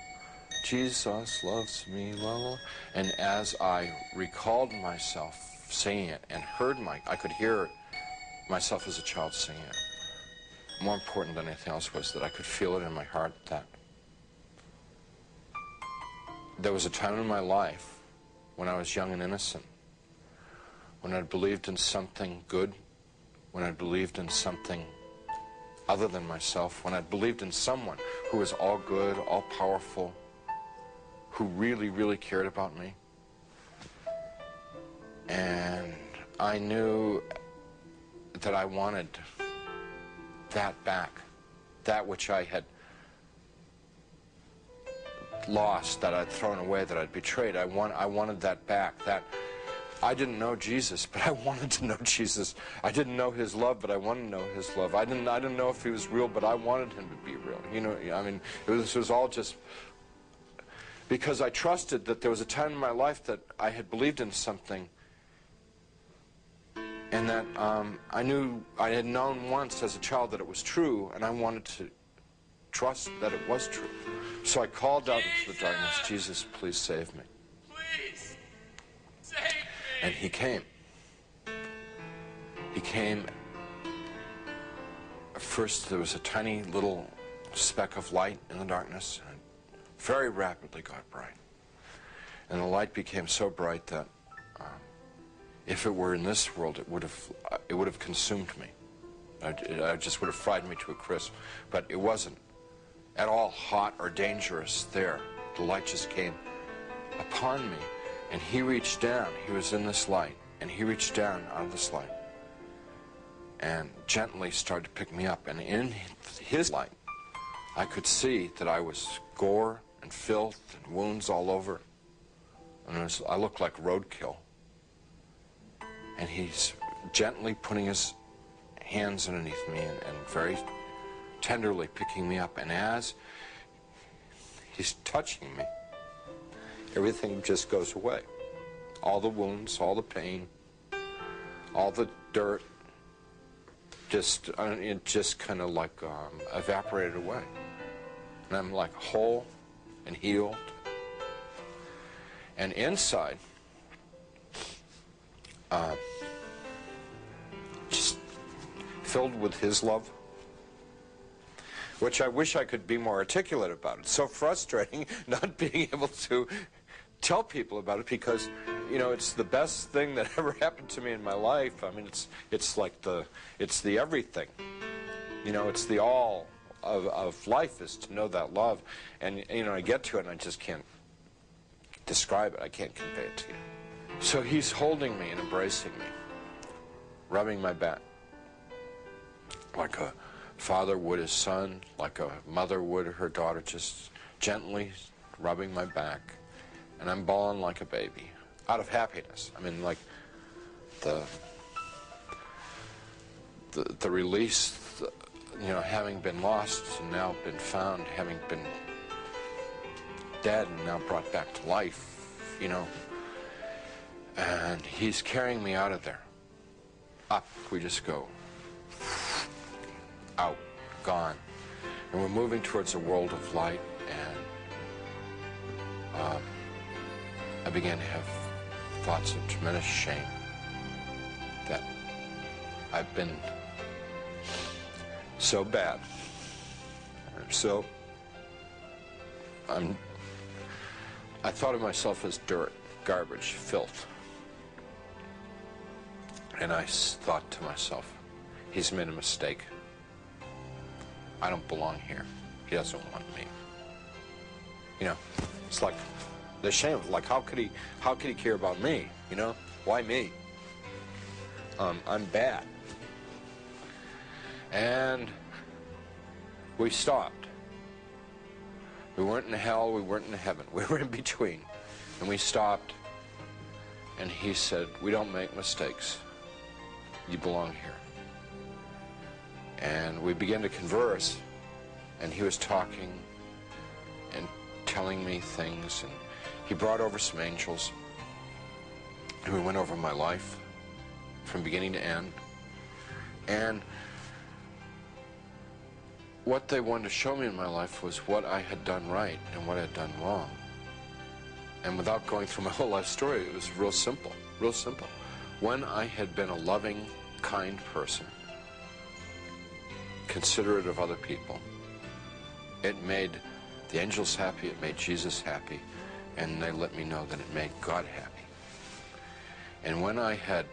[SPEAKER 5] Jesus loves me, la la. And as I recalled myself singing it and I could hear myself as a child singing it. More important than anything else was that I could feel it in my heart that there was a time in my life when I was young and innocent, when I believed in something good, when I believed in something other than myself, when I believed in someone who was all good, all powerful, who really, really cared about me. And I knew that I wanted that back, that which I had lost, that I'd thrown away, that I'd betrayed. I wanted that back. That I didn't know Jesus, but I wanted to know Jesus. I didn't know his love, but I wanted to know his love. I didn't know if he was real, but I wanted him to be real. You know, I mean, it was all just because I trusted that there was a time in my life that I had believed in something, and that I knew I had known once as a child that it was true, and I wanted to trust that it was true. So I called out into the darkness, Jesus, please save me.
[SPEAKER 10] Please, save me.
[SPEAKER 5] And he came. He came. First, there was a tiny little speck of light in the darkness, and very rapidly got bright. And the light became so bright that if it were in this world, it would have consumed me. It just would have fried me to a crisp. But it wasn't at all hot or dangerous there. The light just came upon me, and he reached down. He was in this light, and he reached down out of this light and gently started to pick me up. And in his light, I could see that I was gore and filth and wounds all over. And I looked like roadkill. And he's gently putting his hands underneath me and very tenderly picking me up. And as he's touching me, everything just goes away. All the wounds, all the pain, all the dirt, it just kind of like evaporated away. And I'm like whole and healed. And inside, just filled with his love, which I wish I could be more articulate about. It's so frustrating not being able to tell people about it, because, you know, it's the best thing that ever happened to me in my life. I mean, it's like it's the everything. You know, it's the all of life is to know that love. And, you know, I get to it and I just can't describe it. I can't convey it to you. So he's holding me and embracing me, rubbing my back like a father would his son, like a mother would her daughter, just gently rubbing my back. And I'm bawling like a baby, out of happiness. I mean, like the release, you know, having been lost and now been found, having been dead and now brought back to life, you know. And he's carrying me out of there. Up we just go. Out, gone. And we're moving towards a world of light, and I began to have thoughts of tremendous shame that I've been so bad. I thought of myself as dirt, garbage, filth. And I thought to myself, he's made a mistake. I don't belong here. He doesn't want me. You know, it's like the shame. Like, how could he care about me? You know, why me? I'm bad. And we stopped. We weren't in hell. We weren't in heaven. We were in between, and we stopped. And he said, "We don't make mistakes. You belong here." And we began to converse, and he was talking and telling me things, and he brought over some angels, and we went over my life from beginning to end. And what they wanted to show me in my life was what I had done right and what I had done wrong. And without going through my whole life story, it was real simple, real simple. When I had been a loving, kind person, considerate of other people, it made the angels happy, it made Jesus happy, and they let me know that it made God happy. And when I had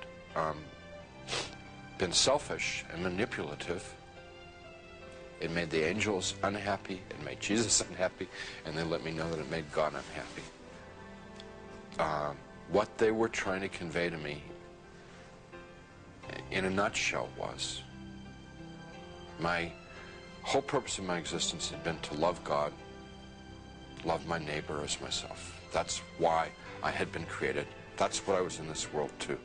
[SPEAKER 5] been selfish and manipulative, It made the angels unhappy, it made Jesus unhappy, and they let me know that it made God unhappy. What they were trying to convey to me, in a nutshell, was my whole purpose of my existence had been to love God, love my neighbor as myself. That's why I had been created. That's what I was in this world to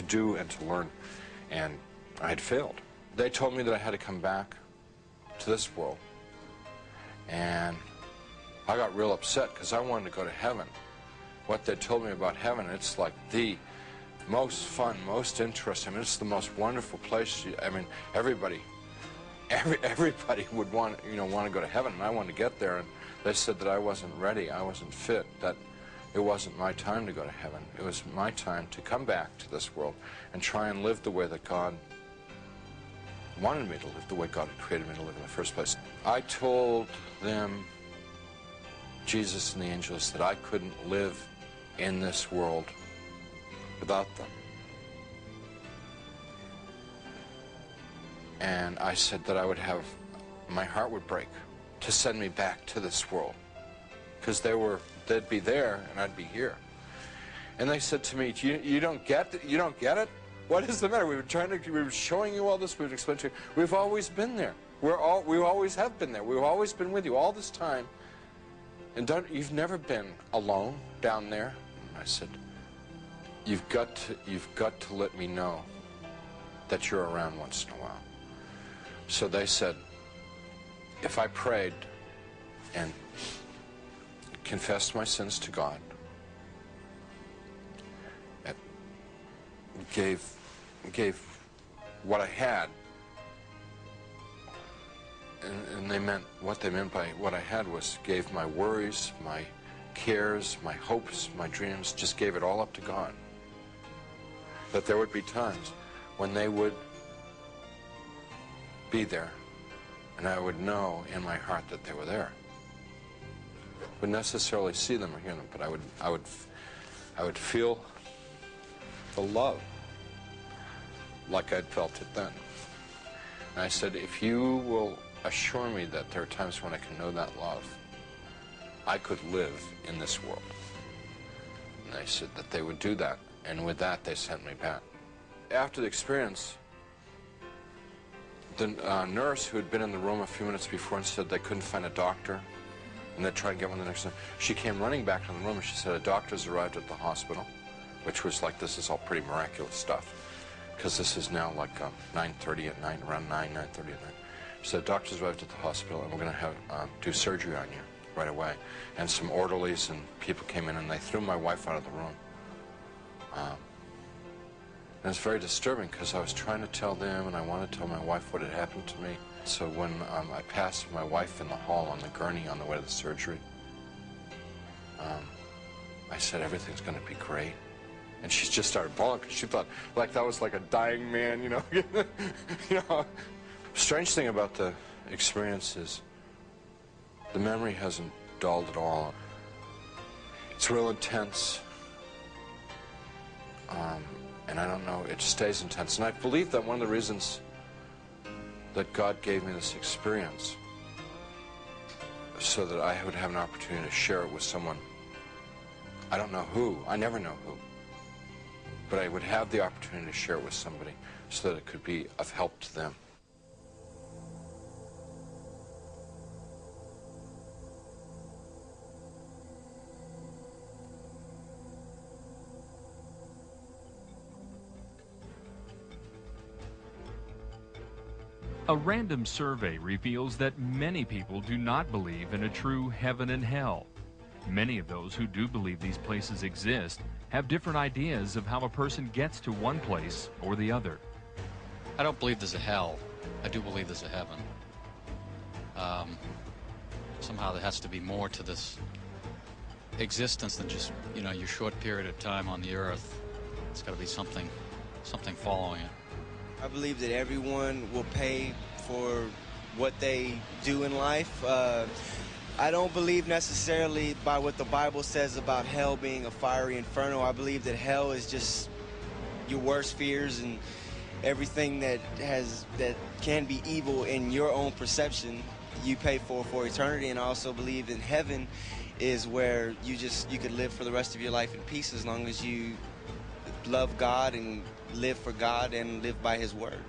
[SPEAKER 5] do and to learn, and I had failed. They told me that I had to come back to this world, and I got real upset because I wanted to go to heaven. What they told me about heaven, it's like the most fun, most interesting. I mean, it's the most wonderful place. I mean, everybody would want to go to heaven, and I wanted to get there. And they said that I wasn't ready, I wasn't fit, that it wasn't my time to go to heaven. It was my time to come back to this world and try and live the way that God wanted me to live, the way God had created me to live in the first place. I told them, Jesus and the angels, that I couldn't live in this world without them. And I said that I would have, my heart would break to send me back to this world, because they'd be there and I'd be here. And they said to me, you don't get it? You don't get it? What is the matter? We were showing you all this, we would explain to you. We've always been there. We always have been there. We've always been with you all this time. And you've never been alone down there. And I said, you've got to let me know that you're around once in a while. So they said, if I prayed and confessed my sins to God, gave what I had, and what they meant by what I had was gave my worries, my cares, my hopes, my dreams, just gave it all up to God. That there would be times when they would be there, and I would know in my heart that they were there. I wouldn't necessarily see them or hear them, but I would feel the love like I'd felt it then. And I said, if you will assure me that there are times when I can know that love, I could live in this world. And they said that they would do that, and with that they sent me back. After the experience, the nurse who had been in the room a few minutes before and said they couldn't find a doctor, and they'd try and get one the next time, she came running back into the room and she said, a doctor's arrived at the hospital, which was like, this is all pretty miraculous stuff, because this is now like 9:30 at night, around 9:30 at night. She said, doctor's arrived at the hospital, and we're going to have do surgery on you right away. And some orderlies and people came in, and they threw my wife out of the room. And it's very disturbing, because I was trying to tell them, and I wanted to tell my wife what had happened to me. So when I passed my wife in the hall on the gurney on the way to the surgery, I said, everything's going to be great. And she just started bawling, because she thought like that was like a dying man, you know. You know. Strange thing about the experience is the memory hasn't dulled at all. It's real intense. And I don't know, it stays intense. And I believe that one of the reasons that God gave me this experience, so that I would have an opportunity to share it with someone. I don't know who, I never know who, but I would have the opportunity to share it with somebody so that it could be of help to them.
[SPEAKER 4] A random survey reveals that many people do not believe in a true heaven and hell. Many of those who do believe these places exist have different ideas of how a person gets to one place or the other.
[SPEAKER 11] I don't believe there's a hell. I do believe there's a heaven. Somehow there has to be more to this existence than just, you know, your short period of time on the earth. It's got to be something following it.
[SPEAKER 12] I believe that everyone will pay for what they do in life. I don't believe necessarily by what the Bible says about hell being a fiery inferno. I believe that hell is just your worst fears everything that can be evil in your own perception, you pay for eternity. And I also believe in heaven is where you could live for the rest of your life in peace as long as you love God and live for God and live by His word.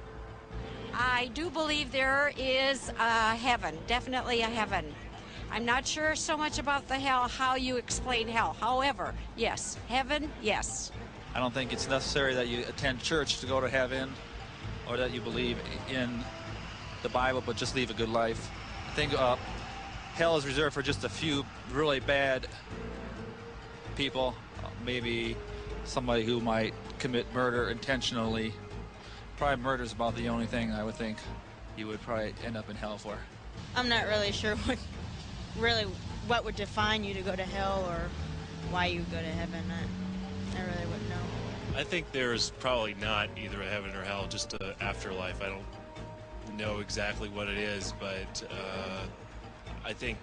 [SPEAKER 13] I do believe there is a heaven, definitely a heaven. I'm not sure so much about the hell, how you explain hell. However, yes, heaven, yes.
[SPEAKER 14] I don't think it's necessary that you attend church to go to heaven or that you believe in the Bible but just live a good life. I think hell is reserved for just a few really bad people, maybe somebody who might commit murder intentionally. Probably murder is about the only thing I would think you would probably end up in hell for.
[SPEAKER 15] I'm not really sure what would define you to go to hell or why you go to heaven. I really wouldn't know.
[SPEAKER 16] I think there's probably not either a heaven or hell, just an afterlife. I don't know exactly what it is, but I think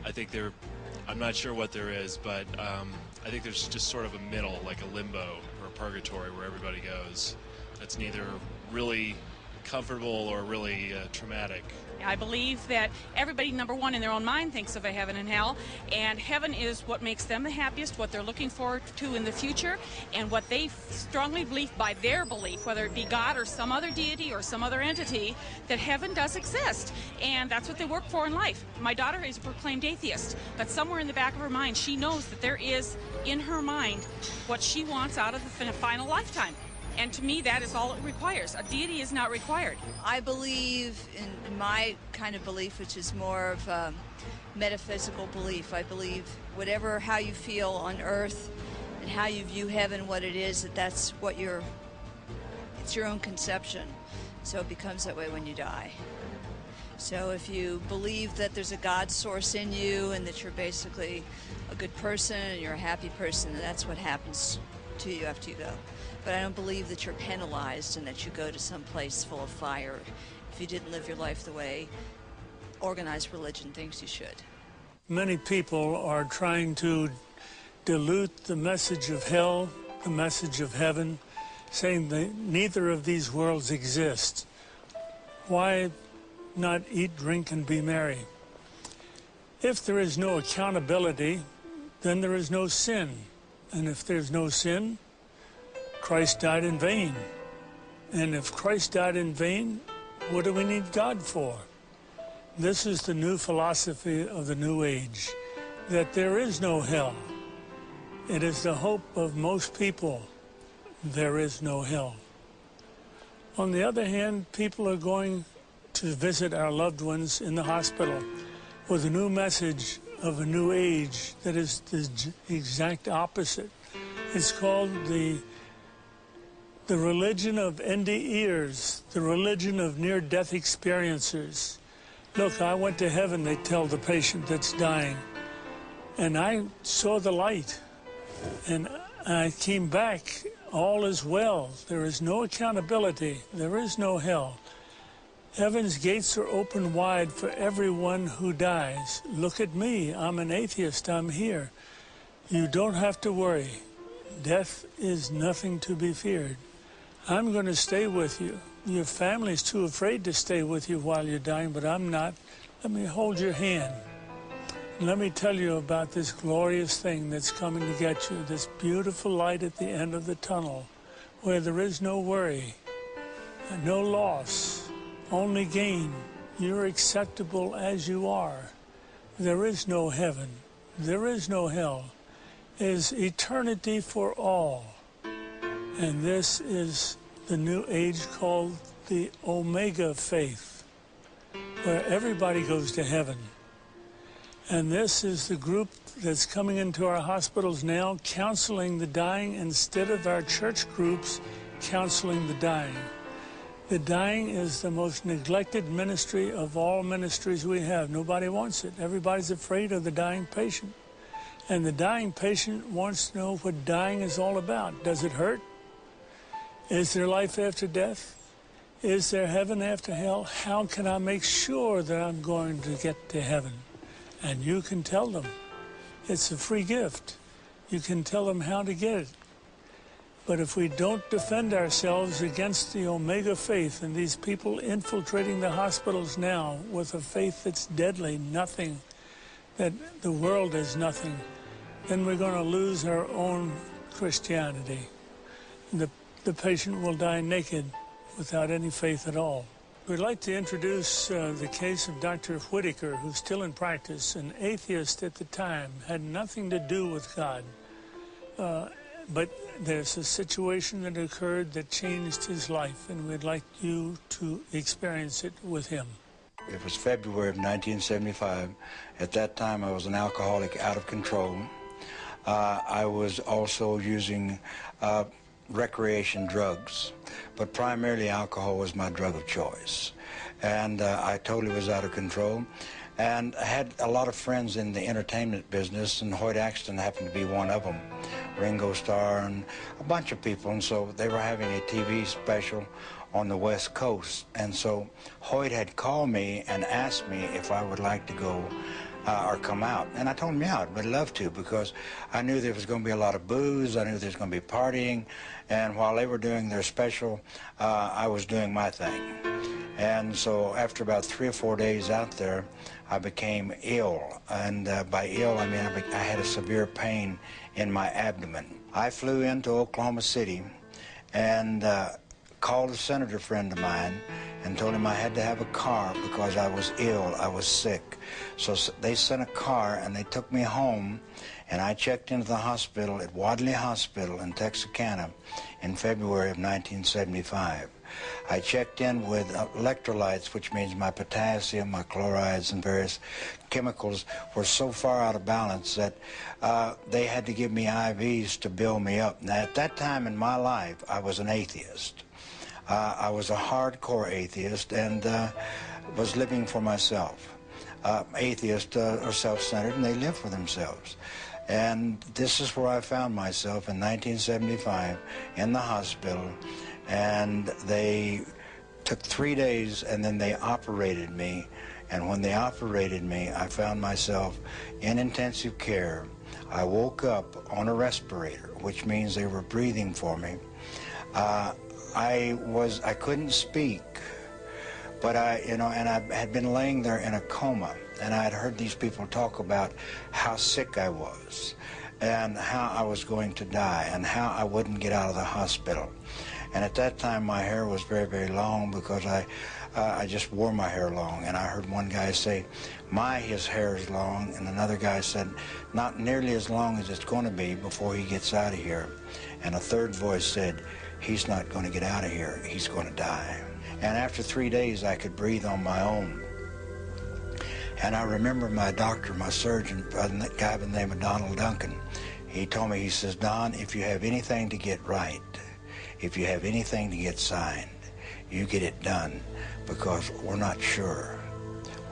[SPEAKER 16] I'm not sure what there is, but I think there's just sort of a middle, like a limbo or a purgatory where everybody goes. That's neither really comfortable or really traumatic.
[SPEAKER 17] I believe that everybody, number one, in their own mind thinks of a heaven and hell, and heaven is what makes them the happiest, what they're looking forward to in the future, and what they strongly believe by their belief, whether it be God or some other deity or some other entity, that heaven does exist, and that's what they work for in life. My daughter is a proclaimed atheist, but somewhere in the back of her mind, she knows that there is, in her mind, what she wants out of the final lifetime. And to me, that is all it requires. A deity is not required.
[SPEAKER 18] I believe in my kind of belief, which is more of a metaphysical belief. I believe how you feel on earth and how you view heaven, what it is, that's what it's your own conception. So it becomes that way when you die. So if you believe that there's a God source in you and that you're basically a good person and you're a happy person, that's what happens to you after you go. But I don't believe that you're penalized and that you go to some place full of fire if you didn't live your life the way organized religion thinks you should.
[SPEAKER 7] Many people are trying to dilute the message of hell, the message of heaven, saying that neither of these worlds exist. Why not eat, drink, and be merry? If there is no accountability, then there is no sin. And if there's no sin, Christ died in vain. And if Christ died in vain, what do we need God for? This is the new philosophy of the New Age, that there is no hell. It is the hope of most people. There is no hell. On the other hand, people are going to visit our loved ones in the hospital with a new message of a new age that is the exact opposite. It's called the religion of NDEers, the religion of near-death experiencers. Look, I went to heaven, they tell the patient that's dying, and I saw the light, and I came back, all is well. There is no accountability. There is no hell. Heaven's gates are open wide for everyone who dies. Look at me, I'm an atheist, I'm here. You don't have to worry. Death is nothing to be feared. I'm going to stay with you. Your family's too afraid to stay with you while you're dying, but I'm not. Let me hold your hand. And let me tell you about this glorious thing that's coming to get you, this beautiful light at the end of the tunnel, where there is no worry, no loss, only gain. You're acceptable as you are. There is no heaven. There is no hell. Is eternity for all. And this is the new age called the Omega faith, where everybody goes to heaven. And this is the group that's coming into our hospitals now, counseling the dying instead of our church groups counseling the dying. The dying is the most neglected ministry of all ministries we have. Nobody wants it. Everybody's afraid of the dying patient. And the dying patient wants to know what dying is all about. Does it hurt? Is there life after death? Is there heaven after hell? How can I make sure that I'm going to get to heaven? And you can tell them. It's a free gift. You can tell them how to get it. But if we don't defend ourselves against the Omega faith and these people infiltrating the hospitals now with a faith that's deadly, nothing, that the world is nothing, then we're going to lose our own Christianity. The patient will die naked without any faith at all. We'd like to introduce the case of Dr. Whitaker, who's still in practice, an atheist at the time, had nothing to do with God. But there's a situation that occurred that changed his life, and we'd like you to experience it with him.
[SPEAKER 1] It was February of 1975. At that time, I was an alcoholic out of control. I was also using recreation drugs, but primarily alcohol was my drug of choice. And I totally was out of control. And I had a lot of friends in the entertainment business, and Hoyt Axton happened to be one of them, Ringo Starr and a bunch of people. And so they were having a TV special on the West Coast. And so Hoyt had called me and asked me if I would like to go or come out. And I told him, yeah, I'd love to, because I knew there was going to be a lot of booze. I knew there was going to be partying. And while they were doing their special, I was doing my thing. And so after about 3 or 4 days out there, I became ill. And by ill, I mean I had a severe pain in my abdomen. I flew into Oklahoma City and called a senator friend of mine and told him I had to have a car because I was ill, I was sick. So they sent a car and they took me home, and I checked into the hospital at Wadley Hospital in Texarkana in February of 1975. I checked in with electrolytes, which means my potassium, my chlorides, and various chemicals were so far out of balance that they had to give me IVs to build me up. Now, at that time in my life, I was an atheist. I was a hardcore atheist and was living for myself. Atheists are self-centered, and they live for themselves. And this is where I found myself in 1975 in the hospital. And they took 3 days, and then they operated me. And when they operated me, I found myself in intensive care. I woke up on a respirator, which means they were breathing for me. I couldn't speak, but I had been laying there in a coma, and I had heard these people talk about how sick I was, and how I was going to die, and how I wouldn't get out of the hospital. And at that time, my hair was very, very long, because I just wore my hair long. And I heard one guy say, his hair is long, and another guy said, not nearly as long as it's going to be before he gets out of here. And a third voice said, he's not going to get out of here, he's going to die. And after 3 days, I could breathe on my own. And I remember my doctor, my surgeon, a guy by the name of Donald Duncan, he told me, he says, Don, if you have anything to get right, if you have anything to get signed, you get it done, because we're not sure.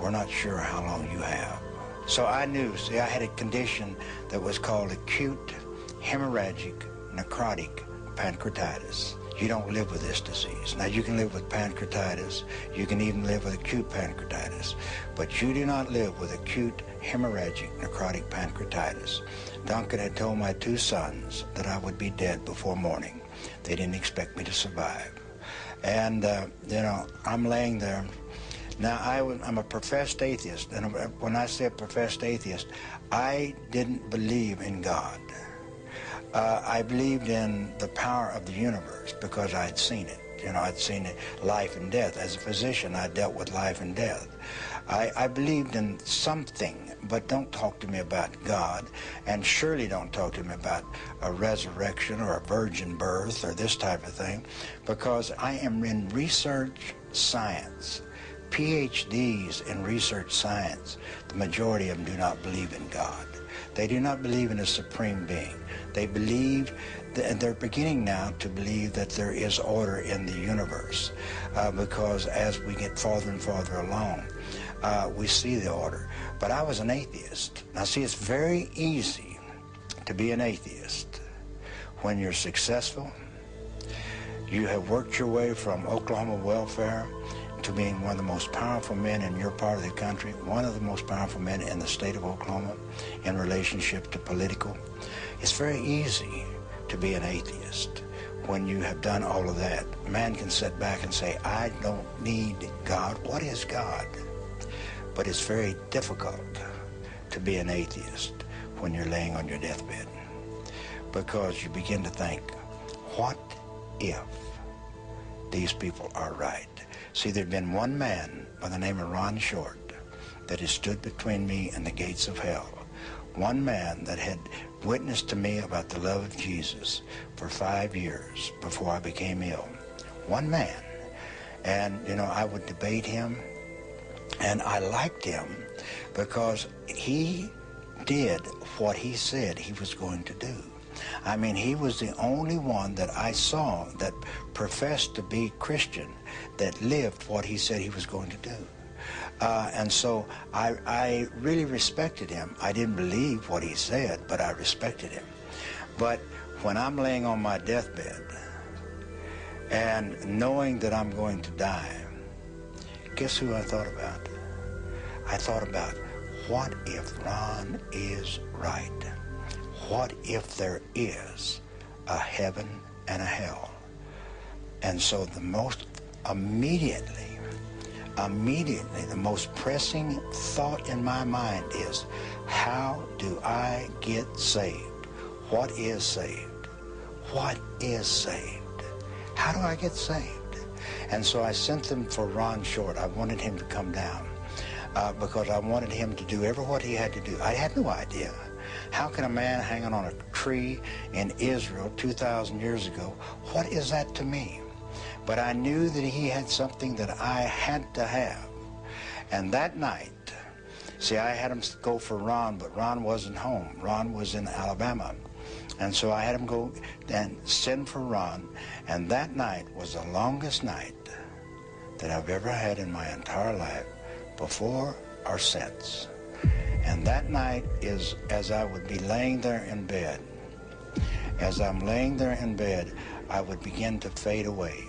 [SPEAKER 1] We're not sure how long you have. So I knew, see, I had a condition that was called acute hemorrhagic necrotic pancreatitis. You don't live with this disease. Now, you can live with pancreatitis. You can even live with acute pancreatitis. But you do not live with acute hemorrhagic necrotic pancreatitis. Duncan had told my 2 sons that I would be dead before morning. They didn't expect me to survive. And, I'm laying there. Now, I'm a professed atheist. And when I say a professed atheist, I didn't believe in God. I believed in the power of the universe because I had seen it. I'd seen it, life and death. As a physician, I dealt with life and death. I believed in something, but don't talk to me about God, and surely don't talk to me about a resurrection or a virgin birth or this type of thing, because I am in research science. PhDs in research science, the majority of them do not believe in God. They do not believe in a supreme being. They believe, and they're beginning now to believe that there is order in the universe, because as we get farther and farther along, we see the order. But I was an atheist. Now see, it's very easy to be an atheist when you're successful. You have worked your way from Oklahoma welfare to being one of the most powerful men in your part of the country, one of the most powerful men in the state of Oklahoma in relationship to political. It's very easy to be an atheist when you have done all of that, man can sit back and say, I don't need God. What is God? But it's very difficult to be an atheist when you're laying on your deathbed, because you begin to think, what if these people are right? See, there'd been one man by the name of Ron Short that had stood between me and the gates of hell. One man that had witnessed to me about the love of Jesus for 5 years before I became ill. One man. And, you know, I would debate him, and I liked him because he did what he said he was going to do. I mean, he was the only one that I saw that professed to be Christian, that lived what he said he was going to do. And so I really respected him. I didn't believe what he said, but I respected him. But when I'm laying on my deathbed and knowing that I'm going to die, guess who I thought about? I thought about, what if Ron is right? What if there is a heaven and a hell? And so the most immediately, the most pressing thought in my mind is, how do I get saved? What is saved? What is saved? How do I get saved? And so I sent them for Ron Short. I wanted him to come down because I wanted him to do what he had to do. I had no idea. How can a man hanging on a tree in Israel 2,000 years ago, what is that to me? But I knew that he had something that I had to have. And that night, see, I had him go for Ron, but Ron wasn't home. Ron was in Alabama. And so I had him go and send for Ron. And that night was the longest night that I've ever had in my entire life, before or since. And that night is, as I would be laying there in bed, as I'm laying there in bed, I would begin to fade away.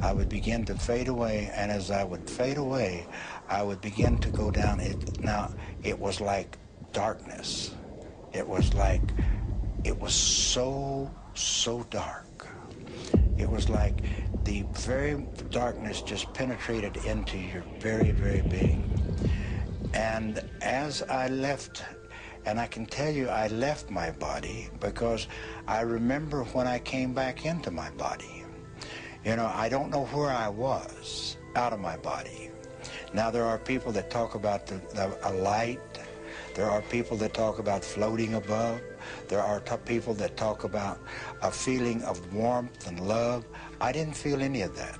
[SPEAKER 1] I would begin to fade away, and as I would fade away, I would begin to go down. Now, it was like darkness. It was so dark. It was like the very darkness just penetrated into your very, very being. And as I left, and I can tell you I left my body because I remember when I came back into my body. You know, I don't know where I was out of my body. Now, there are people that talk about a light. There are people that talk about floating above. There are people that talk about a feeling of warmth and love. I didn't feel any of that.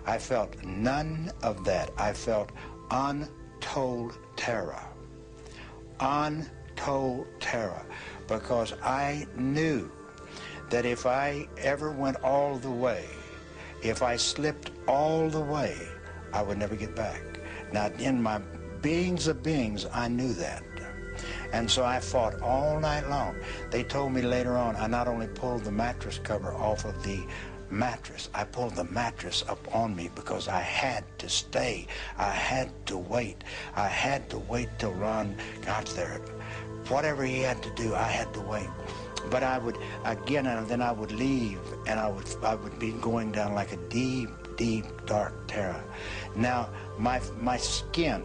[SPEAKER 1] I felt none of that. I felt untold terror. Untold terror. Because I knew that if I ever went all the way, if I slipped all the way, I would never get back. Now, in my beings of beings, I knew that. And so I fought all night long. They told me later on, I not only pulled the mattress cover off of the mattress, I pulled the mattress up on me because I had to stay. I had to wait. I had to wait till Ron got there. Whatever he had to do, I had to wait. But I would, again, and then I would leave, and I would be going down like a deep, deep, dark terror. Now, my skin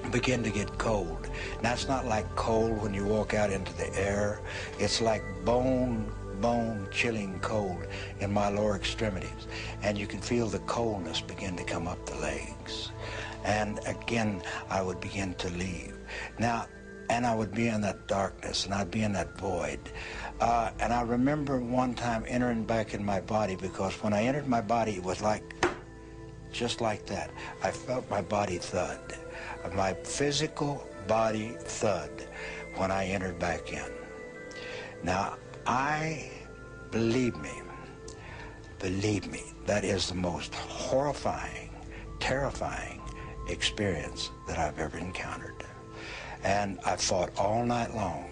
[SPEAKER 1] began to get cold. Now, it's not like cold when you walk out into the air. It's like bone chilling cold in my lower extremities. And you can feel the coldness begin to come up the legs. And again, I would begin to leave. Now, and I would be in that darkness, and I'd be in that void. And I remember one time entering back in my body, because when I entered my body, it was like, just like that. I felt my body thud. My physical body thud when I entered back in. Now, believe me, that is the most horrifying, terrifying experience that I've ever encountered. And I fought all night long.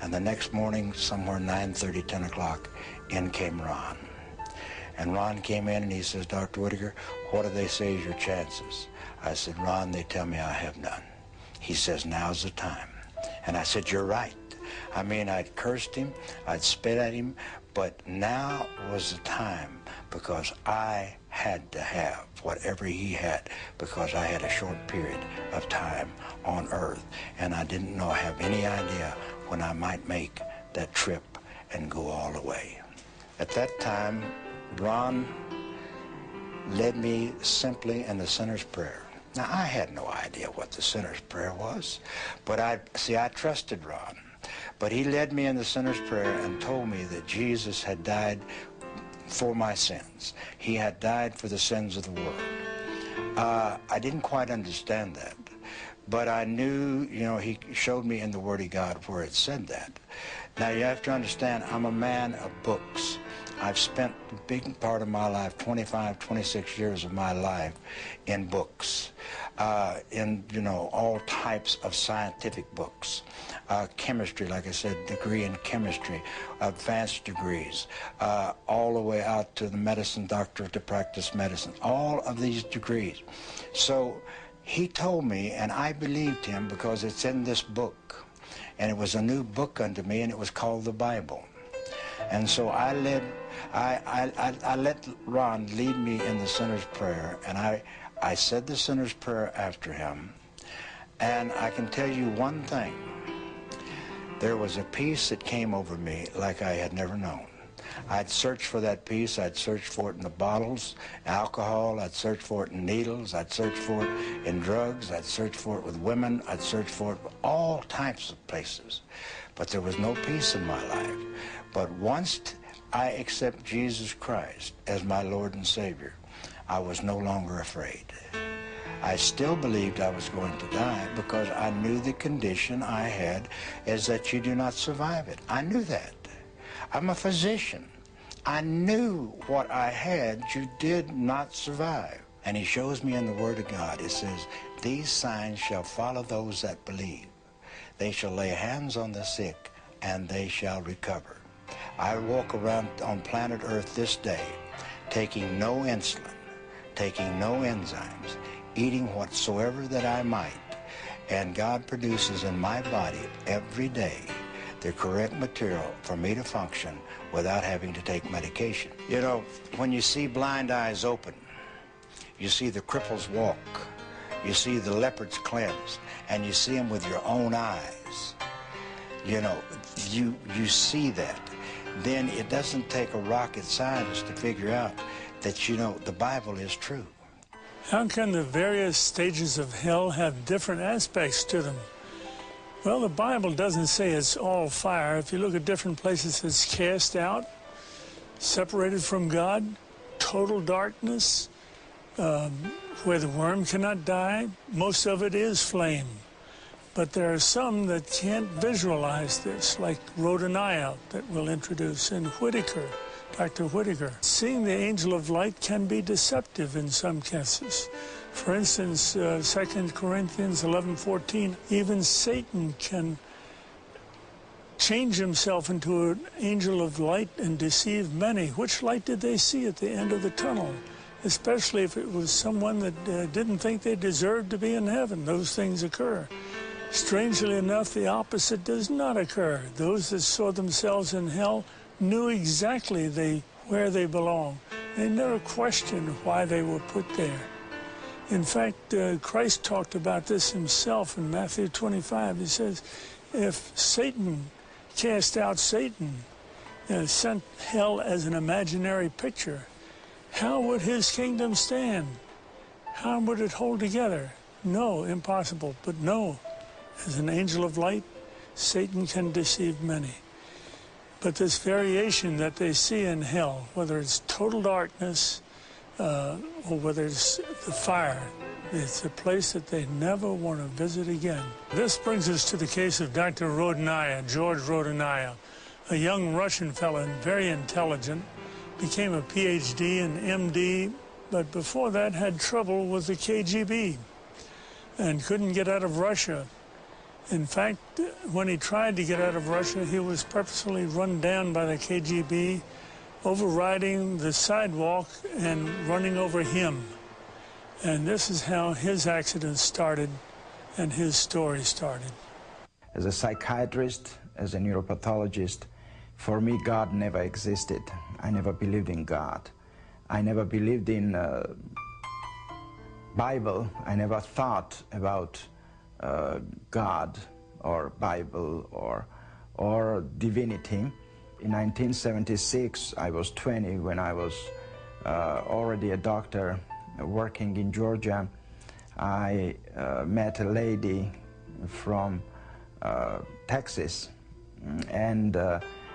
[SPEAKER 1] And the next morning, somewhere 9:30, 10 o'clock, in came Ron. And Ron came in and he says, Dr. Whitaker, what do they say is your chances? I said, Ron, they tell me I have none. He says, now's the time. And I said, you're right. I mean, I'd cursed him, I'd spit at him, But now was the time, because I had to have whatever he had, because I had a short period of time on earth, and I didn't have any idea when I might make that trip and go all the way. At that time, Ron led me simply in the sinner's prayer. Now, I had no idea what the sinner's prayer was, but I trusted Ron. But he led me in the sinner's prayer and told me that Jesus had died for my sins. He had died for the sins of the world. I didn't quite understand that, but I knew, he showed me in the Word of God where it said that. Now, you have to understand, I'm a man of books. I've spent a big part of my life, 25, 26 years of my life, in books, in, all types of scientific books. Chemistry, like I said, degree in chemistry, advanced degrees, all the way out to the medicine doctor to practice medicine, all of these degrees. So he told me, and I believed him because it's in this book, and it was a new book unto me, and it was called the Bible. And so I let Ron lead me in the sinner's prayer, and I said the sinner's prayer after him. And I can tell you one thing. There was a peace that came over me like I had never known. I'd search for that peace. I'd search for it in the bottles, alcohol. I'd search for it in needles. I'd search for it in drugs. I'd search for it with women. I'd search for it all types of places. But there was no peace in my life. But once I accept Jesus Christ as my Lord and Savior, I was no longer afraid. I still believed I was going to die because I knew the condition I had is that you do not survive it. I knew that. I'm a physician. I knew what I had, you did not survive. And he shows me in the Word of God, it says, these signs shall follow those that believe. They shall lay hands on the sick, and they shall recover. I walk around on planet Earth this day, taking no insulin, taking no enzymes, eating whatsoever that I might, and God produces in my body every day the correct material for me to function without having to take medication. When you see blind eyes open, you see the cripples walk, you see the leopards cleansed, and you see them with your own eyes. You see that. Then it doesn't take a rocket scientist to figure out that, the Bible is true.
[SPEAKER 7] How can the various stages of hell have different aspects to them? Well, the Bible doesn't say it's all fire. If you look at different places, it's cast out, separated from God, total darkness, where the worm cannot die. Most of it is flame. But there are some that can't visualize this, like Rhodaniah that we'll introduce, and Whitaker, Dr. Whitaker. Seeing the angel of light can be deceptive in some cases. For instance, 2 Corinthians 11:14, even Satan can change himself into an angel of light and deceive many. Which light did they see at the end of the tunnel? Especially if it was someone that didn't think they deserved to be in heaven. Those things occur. Strangely enough, the opposite does not occur. Those that saw themselves in hell knew exactly where they belong. They never questioned why they were put there. In fact, Christ talked about this himself in Matthew 25. He says, if Satan cast out Satan, sent hell as an imaginary picture, how would his kingdom stand? How would it hold together? No, impossible. But no, as an angel of light, Satan can deceive many. But this variation that they see in hell, whether it's total darkness or whether it's the fire, it's a place that they never want to visit again. This brings us to the case of Dr. Rhodaniah, George Rhodaniah, a young Russian fellow, very intelligent, became a PhD and MD, but before that had trouble with the KGB and couldn't get out of Russia. In fact, when he tried to get out of Russia, he was purposefully run down by the KGB, overriding the sidewalk and running over him. And this is how his accident started and his story started.
[SPEAKER 3] As a psychiatrist, as a neuropathologist, For me, God never existed. I never believed in God. I never believed in Bible. I never thought about God or Bible or divinity. In 1976, I was 20 when I was already a doctor working in Georgia. I met a lady from Texas, and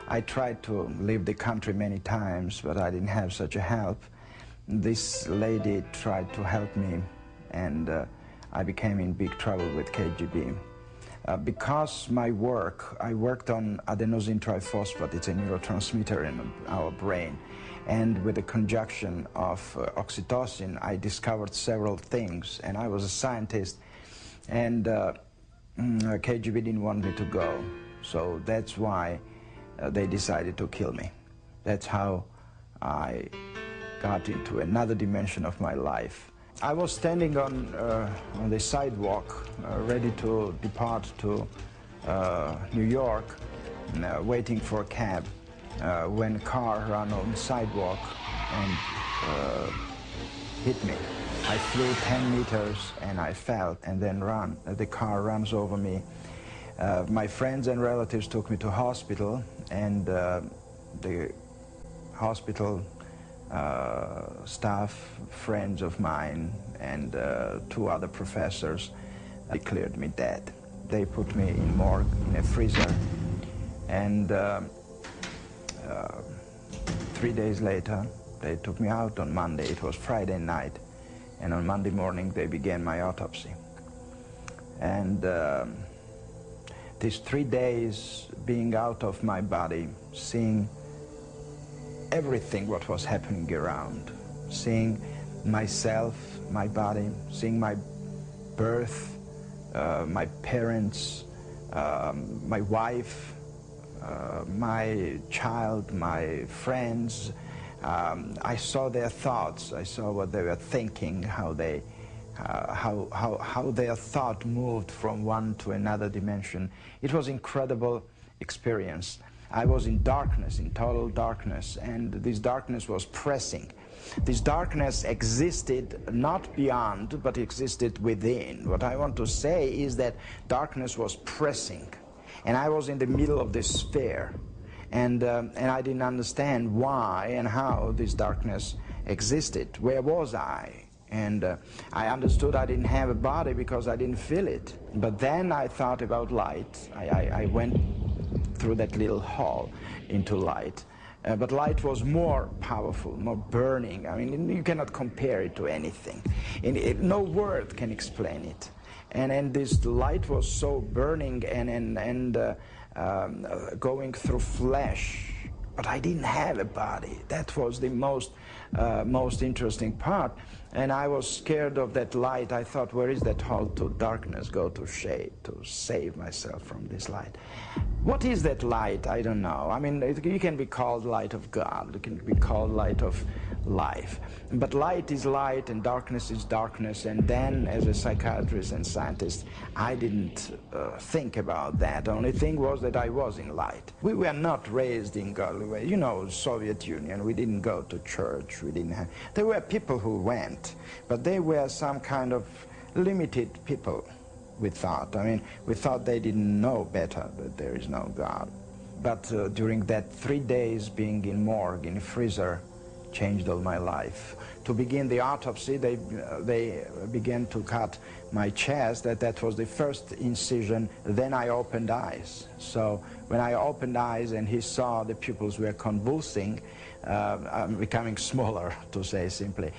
[SPEAKER 3] I tried to leave the country many times, but I didn't have such a help. This lady tried to help me, and I became in big trouble with KGB. Because my work, I worked on adenosine triphosphate, it's a neurotransmitter in our brain, and with the conjunction of oxytocin, I discovered several things, and I was a scientist, and KGB didn't want me to go, so that's why they decided to kill me. That's how I got into another dimension of my life. I was standing on the sidewalk, ready to depart to New York, waiting for a cab, when a car ran on the sidewalk and hit me. I flew 10 meters and I fell and then ran. The car runs over me. My friends and relatives took me to hospital, and the hospital staff, friends of mine, and 2 other professors declared me dead. They put me in morgue, in a freezer, and 3 days later they took me out on Monday. It was Friday night, and on Monday morning they began my autopsy. And these 3 days being out of my body, seeing everything what was happening around, seeing myself, my body, seeing my birth, my parents, my wife, my child, my friends. I saw their thoughts, I saw what they were thinking, how their thought moved from one to another dimension. It was an incredible experience. I was in darkness, in total darkness, and this darkness was pressing. This darkness existed not beyond, but existed within. What I want to say is that darkness was pressing, and I was in the middle of this sphere, and I didn't understand why and how this darkness existed. Where was I? And I understood I didn't have a body because I didn't feel it. But then I thought about light. I went through that little hall into light. But light was more powerful, more burning. I mean, you cannot compare it to anything. No word can explain it. And this light was so burning and going through flesh. But I didn't have a body. That was the most interesting part. And I was scared of that light. I thought, where is that hall to darkness, go to shade, to save myself from this light? What is that light? I don't know. I mean, it can be called light of God. It can be called light of life. But light is light and darkness is darkness. And then, as a psychiatrist and scientist, I didn't think about that. The only thing was that I was in light. We were not raised in godly way. You know, Soviet Union, we didn't go to church. We didn't have... There were people who went, but they were some kind of limited people, we thought. I mean, we thought they didn't know better, that there is no God. But during that 3 days being in morgue, in a freezer, changed all my life. To begin the autopsy, they began to cut my chest. That was the first incision. Then I opened eyes. So when I opened eyes and he saw the pupils were convulsing, becoming smaller, to say simply,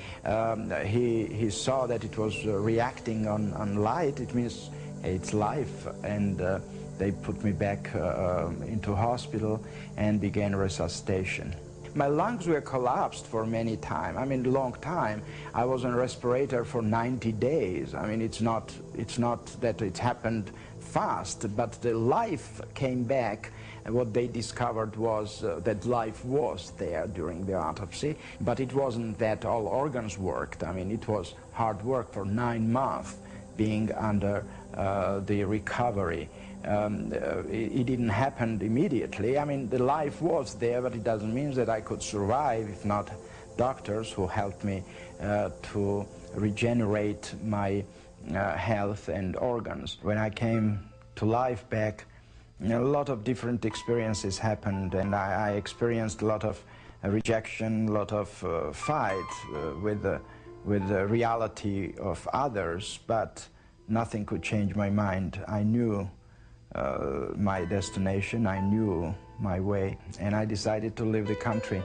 [SPEAKER 3] he saw that it was reacting on light. It means it's life. And they put me back into hospital and began resuscitation. My lungs were collapsed for many time. I mean, long time. I was on respirator for 90 days. I mean, it's not that it happened fast, but the life came back. And what they discovered was that life was there during the autopsy, but it wasn't that all organs worked. I mean, it was hard work for 9 months being under the recovery It didn't happen immediately. I mean, the life was there, but it doesn't mean that I could survive if not doctors who helped me to regenerate my health and organs. When I came to life back, a lot of different experiences happened, and I experienced a lot of rejection, a lot of fight with the reality of others, but nothing could change my mind. I knew my destination, I knew my way, and I decided to leave the country.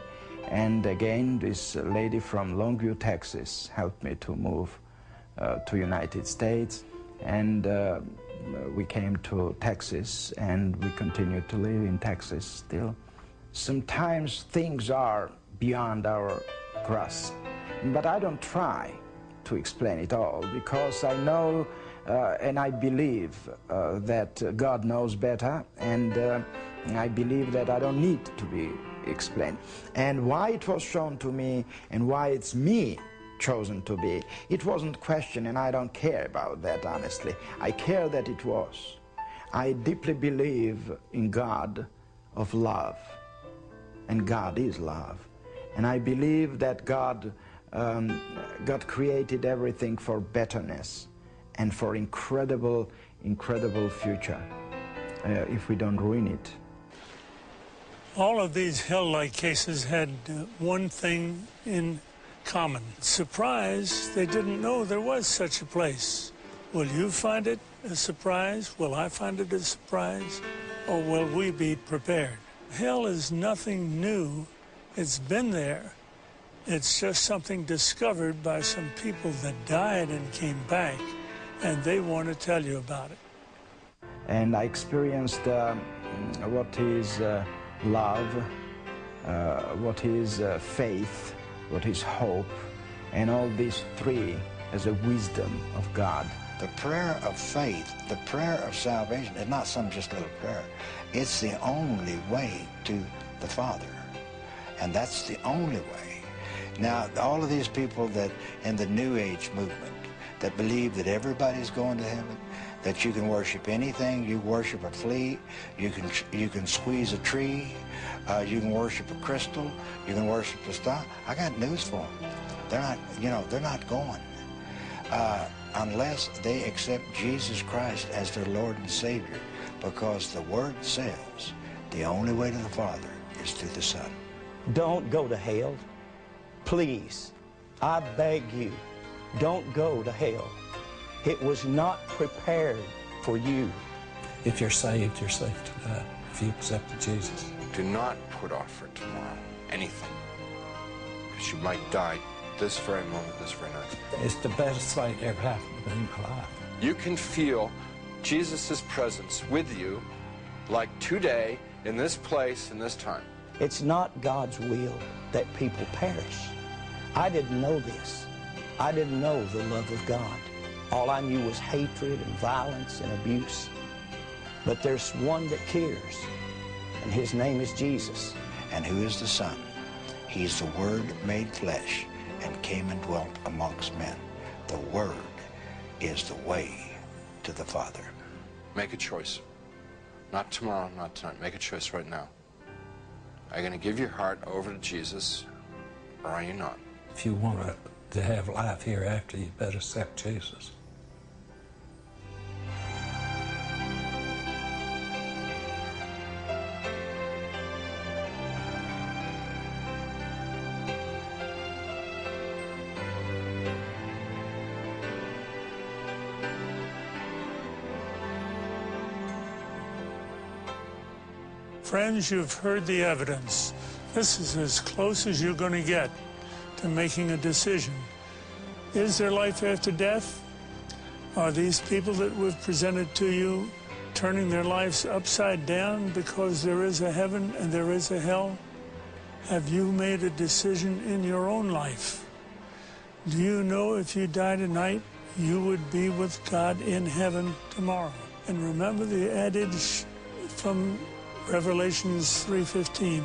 [SPEAKER 3] And again, this lady from Longview, Texas, helped me to move to United States, and we came to Texas, and we continue to live in Texas still. Sometimes things are beyond our grasp, but I don't try to explain it all, because I know and I believe that God knows better, and I believe that I don't need to be explained. And why it was shown to me, and why it's me chosen to be, it wasn't questioned, and I don't care about that, honestly. I care that it was. I deeply believe in God of love, and God is love. And I believe that God created everything for betterness and for incredible, incredible future if we don't ruin it.
[SPEAKER 7] All of these hell-like cases had one thing in common. Surprise, they didn't know there was such a place. Will you find it a surprise? Will I find it a surprise? Or will we be prepared? Hell is nothing new. It's been there. It's just something discovered by some people that died and came back, and they want to tell you about it.
[SPEAKER 3] And I experienced what is love, what is faith, what is hope, and all these three as a wisdom of God.
[SPEAKER 1] The prayer of faith, the prayer of salvation is not some just little prayer. It's the only way to the Father, and that's the only way. Now, all of these people that in the New Age movement that believe that everybody's going to heaven, that you can worship anything, you worship a flea, you can squeeze a tree, you can worship a crystal, you can worship a star. I got news for them. They're not, they're not going unless they accept Jesus Christ as their Lord and Savior, because the Word says the only way to the Father is through the Son.
[SPEAKER 6] Don't go to hell. Please, I beg you, don't go to hell. It was not prepared for you.
[SPEAKER 2] If you're saved, you're safe to die, if you accepted Jesus.
[SPEAKER 5] Do not put off for tomorrow anything, because you might die this very moment, this very night.
[SPEAKER 2] It's the best thing that ever happened to me in my life.
[SPEAKER 5] You can feel Jesus' presence with you like today, in this place, in this time.
[SPEAKER 6] It's not God's will that people perish. I didn't know this. I didn't know the love of God. All I knew was hatred and violence and abuse. But there's one that cares, and his name is Jesus.
[SPEAKER 1] And who is the Son? He's the Word made flesh and came and dwelt amongst men. The Word is the way to the Father.
[SPEAKER 5] Make a choice. Not tomorrow, not tonight. Make a choice right now. Are you going to give your heart over to Jesus, or are you not?
[SPEAKER 2] If you want to have life hereafter, you better accept Jesus.
[SPEAKER 7] Friends, you've heard the evidence. This is as close as you're going to get to making a decision. Is there life after death? Are these people that we've presented to you turning their lives upside down because there is a heaven and there is a hell? Have you made a decision in your own life? Do you know if you die tonight, you would be with God in heaven tomorrow? And remember the adage from Revelations 3:15.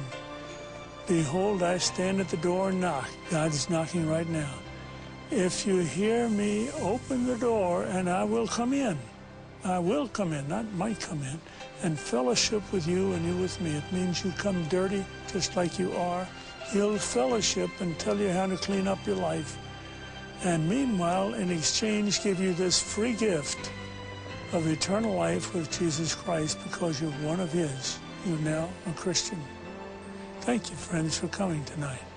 [SPEAKER 7] Behold, I stand at the door and knock. God's knocking right now. If you hear me, open the door and I will come in I will come in, not might come in, and fellowship with you and you with me. It means you come dirty just like you are. He'll fellowship and tell you how to clean up your life. And meanwhile, in exchange, give you this free gift of eternal life with Jesus Christ because you're one of his. You're now a Christian. Thank you, friends, for coming tonight.